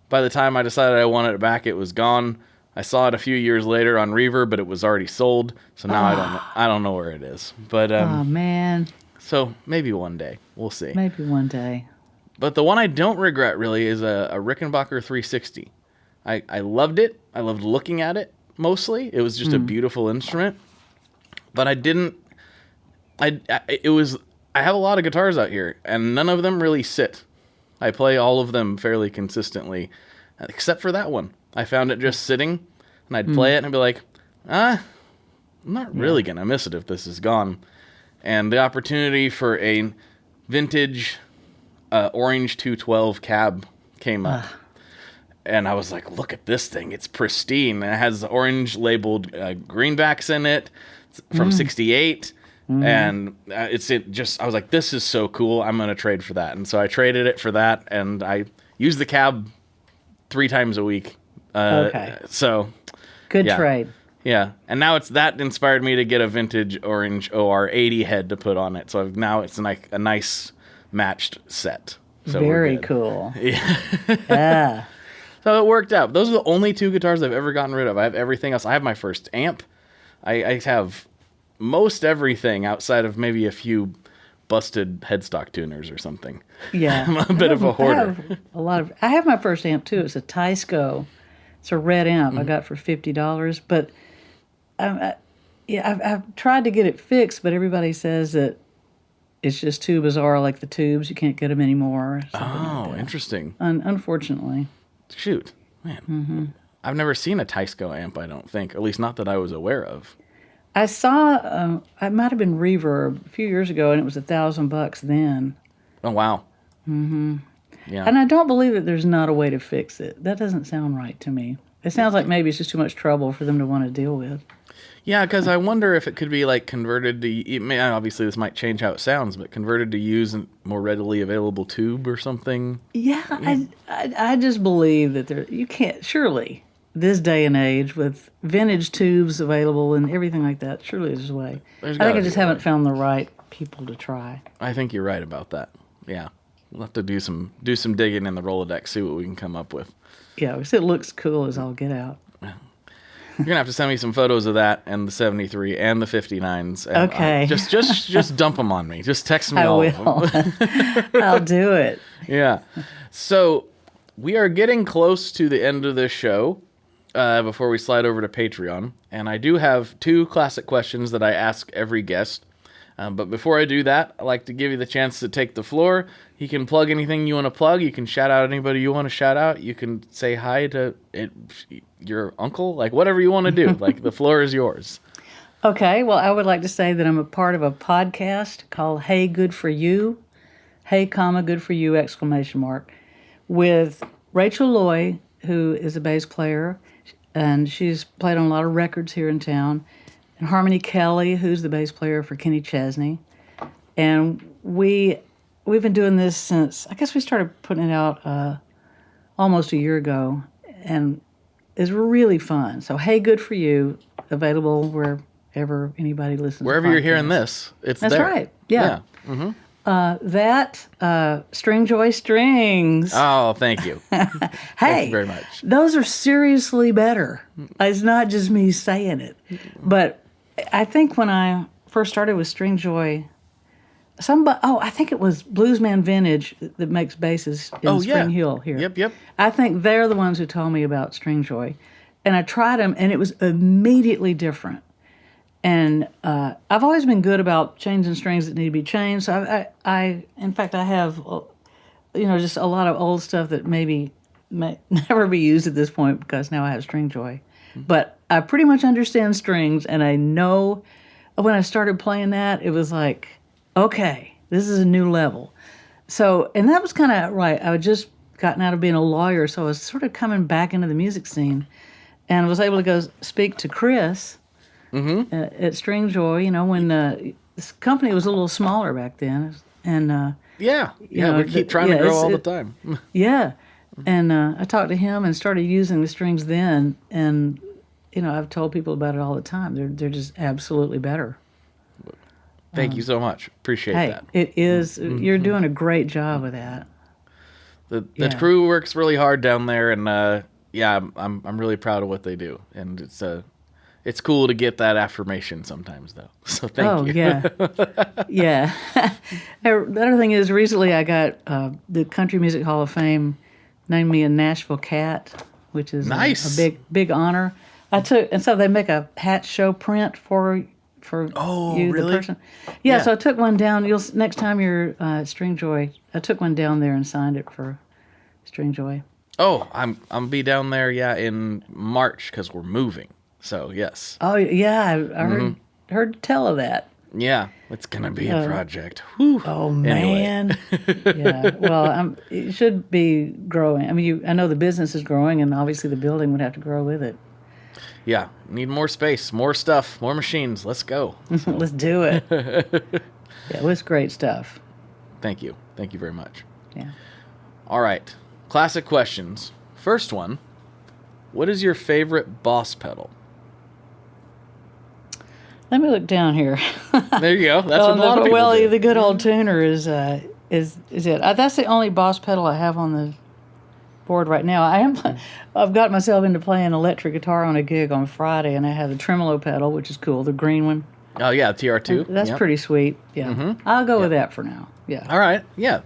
Speaker 2: by the time I decided I wanted it back, it was gone. I saw it a few years later on Reverb, but it was already sold. So now I don't know where it is. But
Speaker 3: oh man.
Speaker 2: So maybe one day. We'll see.
Speaker 3: Maybe one day.
Speaker 2: But the one I don't regret really is a Rickenbacker 360. I loved it. I loved looking at it mostly. It was just a beautiful instrument. But I have a lot of guitars out here, and none of them really sit. I play all of them fairly consistently, except for that one. I found it just sitting, and I'd play it and I'd be like, I'm not really going to miss it if this is gone. And the opportunity for a vintage orange 212 cab came up. And I was like, look at this thing. It's pristine. And it has orange labeled greenbacks in it. It's from 68. And I was like, this is so cool. I'm going to trade for that. And so I traded it for that. And I use the cab 3 times a week.
Speaker 3: Okay.
Speaker 2: So.
Speaker 3: Good trade.
Speaker 2: Yeah, and now that inspired me to get a vintage orange OR 80 head to put on it. So now it's like a nice matched set. So
Speaker 3: very cool.
Speaker 2: Yeah. So it worked out. Those are the only 2 guitars I've ever gotten rid of. I have everything else. I have my first amp. I have most everything outside of maybe a few busted headstock tuners or something.
Speaker 3: Yeah.
Speaker 2: I'm a bit of a hoarder.
Speaker 3: I have my first amp too. It's a Teisco. It's a red amp I got for $50, but I've tried to get it fixed, but everybody says that it's just too bizarre, like the tubes. You can't get them anymore.
Speaker 2: Oh, like interesting.
Speaker 3: Unfortunately.
Speaker 2: Shoot, man. I've never seen a Teisco amp, I don't think. At least not that I was aware of.
Speaker 3: I saw, it might have been Reverb a few years ago, and it was $1,000 then.
Speaker 2: Oh, wow.
Speaker 3: Yeah. And I don't believe that there's not a way to fix it. That doesn't sound right to me. It sounds like maybe it's just too much trouble for them to want to deal with.
Speaker 2: Yeah, because I wonder if it could be like converted to, obviously this might change how it sounds, but converted to use a more readily available tube or something.
Speaker 3: Yeah. I just believe that you can't, surely, this day and age with vintage tubes available and everything like that, surely there's a way. I think I just haven't found the right people to try.
Speaker 2: I think you're right about that. Yeah. We'll have to do some digging in the Rolodex, see what we can come up with.
Speaker 3: Yeah, because it looks cool as all get out.
Speaker 2: You're going to have to send me some photos of that and the 73 and the 59s. And,
Speaker 3: okay.
Speaker 2: Just dump them on me. Just text me all of them.
Speaker 3: I'll do it.
Speaker 2: Yeah. So we are getting close to the end of this show before we slide over to Patreon. And I do have 2 classic questions that I ask every guest. But before I do that, I'd like to give you the chance to take the floor. You can plug anything you want to plug. You can shout out anybody you want to shout out. You can say hi to your uncle, like whatever you want to do. Like the floor is yours.
Speaker 3: Okay, well, I would like to say that I'm a part of a podcast called Hey, Good For You, Hey, Good For You, ! With Rachel Loy, who is a bass player, and she's played on a lot of records here in town. and Harmony Kelly, who's the bass player for Kenny Chesney. And we've been doing this since, I guess we started putting it out almost a year ago, and it's really fun. So, hey, good for you, available wherever anybody listens.
Speaker 2: Wherever you're hearing this, it's
Speaker 3: That's
Speaker 2: there.
Speaker 3: right. Yeah. String Joy Strings.
Speaker 2: Oh, thank you.
Speaker 3: Hey,
Speaker 2: Thank you very much.
Speaker 3: those are seriously better. It's not just me saying it. But I think when I first started with String Joy, I think it was Bluesman Vintage that makes basses in Spring Hill here.
Speaker 2: Yep.
Speaker 3: I think they're the ones who told me about String Joy. And I tried them, and it was immediately different. And I've always been good about changing strings that need to be changed. So in fact, I have, just a lot of old stuff that maybe may never be used at this point because now I have String Joy. But I pretty much understand strings, and I know when I started playing that, it was like, okay, this is a new level. So, and that was kind of right. I had just gotten out of being a lawyer, so I was sort of coming back into the music scene, and I was able to go speak to Chris at String Joy, when this company was a little smaller back then. And
Speaker 2: we keep trying to grow all the time.
Speaker 3: Yeah. And I talked to him and started using the strings then, and I've told people about it all the time. They're just absolutely better.
Speaker 2: Thank you so much. Appreciate that.
Speaker 3: It is. You're doing a great job with that.
Speaker 2: The crew works really hard down there, and I'm really proud of what they do, and it's cool to get that affirmation sometimes, though. So thank you.
Speaker 3: Yeah. The other thing is, recently I got the Country Music Hall of Fame named me a Nashville Cat, which is
Speaker 2: nice.
Speaker 3: a big honor. And so they make a hat show print for you,
Speaker 2: really?
Speaker 3: the person. Yeah, so I took one down. Next time you're at String Joy, I took one down there and signed it for String Joy.
Speaker 2: Oh, I'm be down there, in March because we're moving. So yes.
Speaker 3: Oh yeah, I heard tell of that.
Speaker 2: Yeah, it's gonna be a project. Whew.
Speaker 3: Oh man. Anyway. Yeah. Well, it should be growing. I mean, I know the business is growing, and obviously the building would have to grow with it.
Speaker 2: Yeah, need more space, more stuff, more machines. Let's go. So.
Speaker 3: Let's do it. It was great stuff.
Speaker 2: Thank you very much.
Speaker 3: Yeah.
Speaker 2: All right, classic questions. First one: what is your favorite Boss pedal?
Speaker 3: Let me look down here.
Speaker 2: There you go. That's what a lot of people do.
Speaker 3: The good old tuner is it. That's the only Boss pedal I have on the board right now. I've got myself into playing electric guitar on a gig on Friday, and I have the tremolo pedal, which is cool, the green one.
Speaker 2: Oh yeah, TR2.
Speaker 3: That's pretty sweet. Yeah, I'll go with that for now. Yeah.
Speaker 2: All right. Yeah.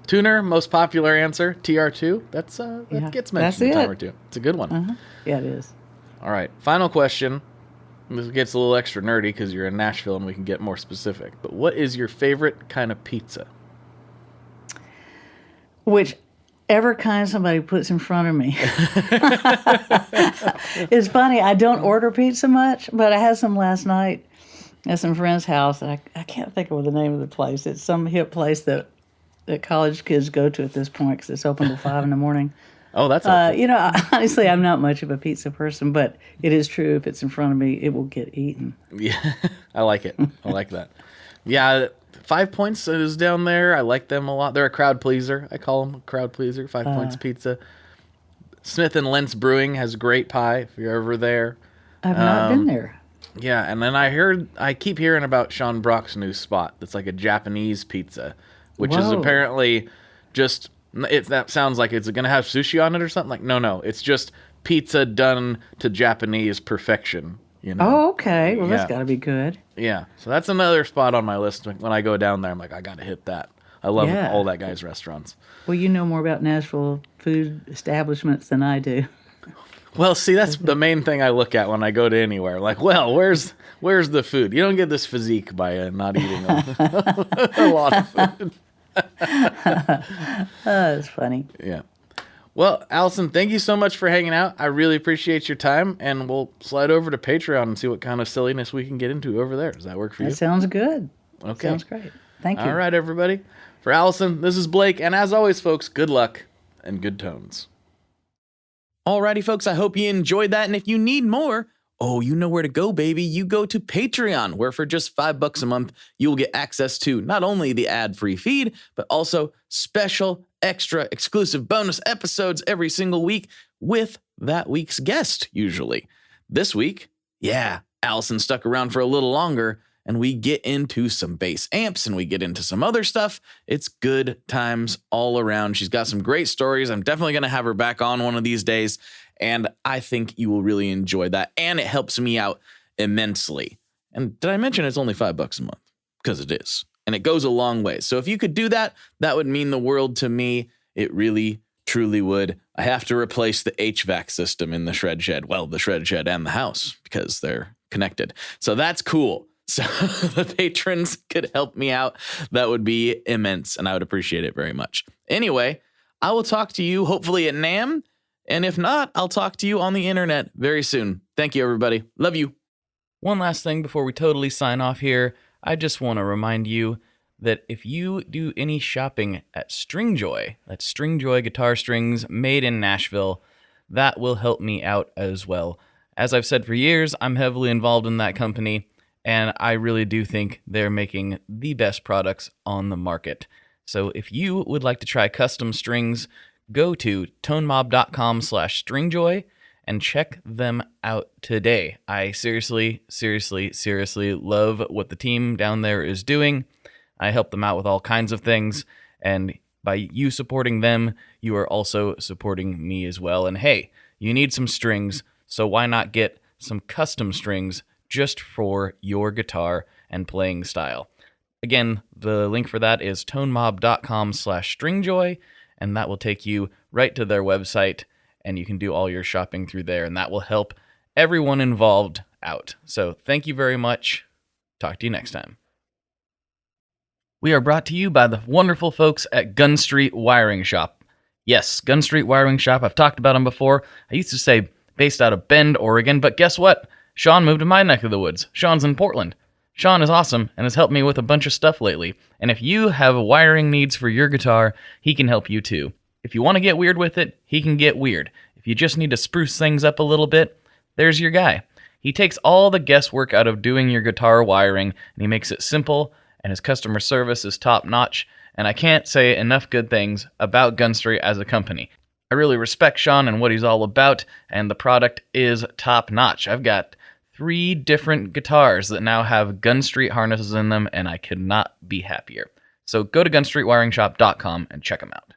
Speaker 2: Tuner, most popular answer, TR2. That gets mentioned a time or two. It's a good one.
Speaker 3: Yeah, it is.
Speaker 2: All right. Final question. This gets a little extra nerdy because you're in Nashville and we can get more specific. But what is your favorite kind of pizza?
Speaker 3: Whichever kind somebody puts in front of me. It's funny, I don't order pizza much, but I had some last night at some friend's house. And I can't think of the name of the place. It's some hip place that college kids go to at this point because it's open till 5 in the morning.
Speaker 2: Oh, that's
Speaker 3: honestly, I'm not much of a pizza person, but it is true. If it's in front of me, it will get eaten.
Speaker 2: Yeah, I like it. I like that. Yeah, 5 Points is down there. I like them a lot. They're a crowd pleaser. I call them a crowd pleaser. 5 Points Pizza. Smith and Lentz Brewing has great pie if you're ever there.
Speaker 3: I've not been there.
Speaker 2: Yeah, and then I keep hearing about Sean Brock's new spot that's like a Japanese pizza, which is apparently just... that sounds like it's going to have sushi on it or something. Like, no, it's just pizza done to Japanese perfection.
Speaker 3: Oh, okay. Well, that's got to be good.
Speaker 2: Yeah. So that's another spot on my list. When I go down there, I'm like, I got to hit that. I love all that guy's restaurants.
Speaker 3: Well, you know more about Nashville food establishments than I do.
Speaker 2: Well, see, that's the main thing I look at when I go to anywhere. Like, well, where's the food? You don't get this physique by not eating a lot of food.
Speaker 3: That's funny.
Speaker 2: Yeah. Well, Alison, thank you so much for hanging out. I really appreciate your time, and we'll slide over to Patreon and see what kind of silliness we can get into over there. Does that work for you?
Speaker 3: That sounds good.
Speaker 2: Okay.
Speaker 3: Sounds great. Thank you.
Speaker 2: All right, everybody. For Alison, this is Blake, and as always, folks, good luck and good tones. Alrighty, folks, I hope you enjoyed that, and if you need more, Oh, you know where to go, baby. You go to Patreon, where for just $5 a month, you will get access to not only the ad-free feed, but also special, extra, exclusive bonus episodes every single week with that week's guest, usually. This week, yeah, Alison stuck around for a little longer, and we get into some bass amps and we get into some other stuff. It's good times all around. She's got some great stories. I'm definitely going to have her back on one of these days, and I think you will really enjoy that, and it helps me out immensely. And did I mention it's only $5 a month? Because it is, and it goes a long way. So if you could do that, that would mean the world to me. It really, truly would. I have to replace the HVAC system in the shred shed. Well, the shred shed and the house, because they're connected. So that's cool. So the patrons could help me out. That would be immense, and I would appreciate it very much. Anyway, I will talk to you hopefully at NAMM, and if not, I'll talk to you on the internet very soon. Thank you, everybody. Love you. One last thing before we totally sign off here. I just want to remind you that if you do any shopping at Stringjoy, that's Stringjoy guitar strings made in Nashville, that will help me out as well. As I've said for years, I'm heavily involved in that company, and I really do think they're making the best products on the market. So if you would like to try custom strings, go to tonemob.com/stringjoy and check them out today. I seriously love what the team down there is doing. I help them out with all kinds of things, and by you supporting them, you are also supporting me as well. And hey, you need some strings, so why not get some custom strings just for your guitar and playing style? Again, the link for that is tonemob.com/stringjoy, and that will take you right to their website, and you can do all your shopping through there, and that will help everyone involved out. So thank you very much. Talk to you next time. We are brought to you by the wonderful folks at Gun Street Wiring Shop. Yes, Gun Street Wiring Shop. I've talked about them before. I used to say based out of Bend, Oregon, but guess what? Sean moved to my neck of the woods. Sean's in Portland. Sean is awesome and has helped me with a bunch of stuff lately. And if you have wiring needs for your guitar, he can help you too. If you want to get weird with it, he can get weird. If you just need to spruce things up a little bit, there's your guy. He takes all the guesswork out of doing your guitar wiring, and he makes it simple, and his customer service is top-notch, and I can't say enough good things about Gun Street as a company. I really respect Sean and what he's all about, and the product is top-notch. I've got 3 different guitars that now have Gun Street harnesses in them, and I could not be happier. So go to gunstreetwiringshop.com and check them out.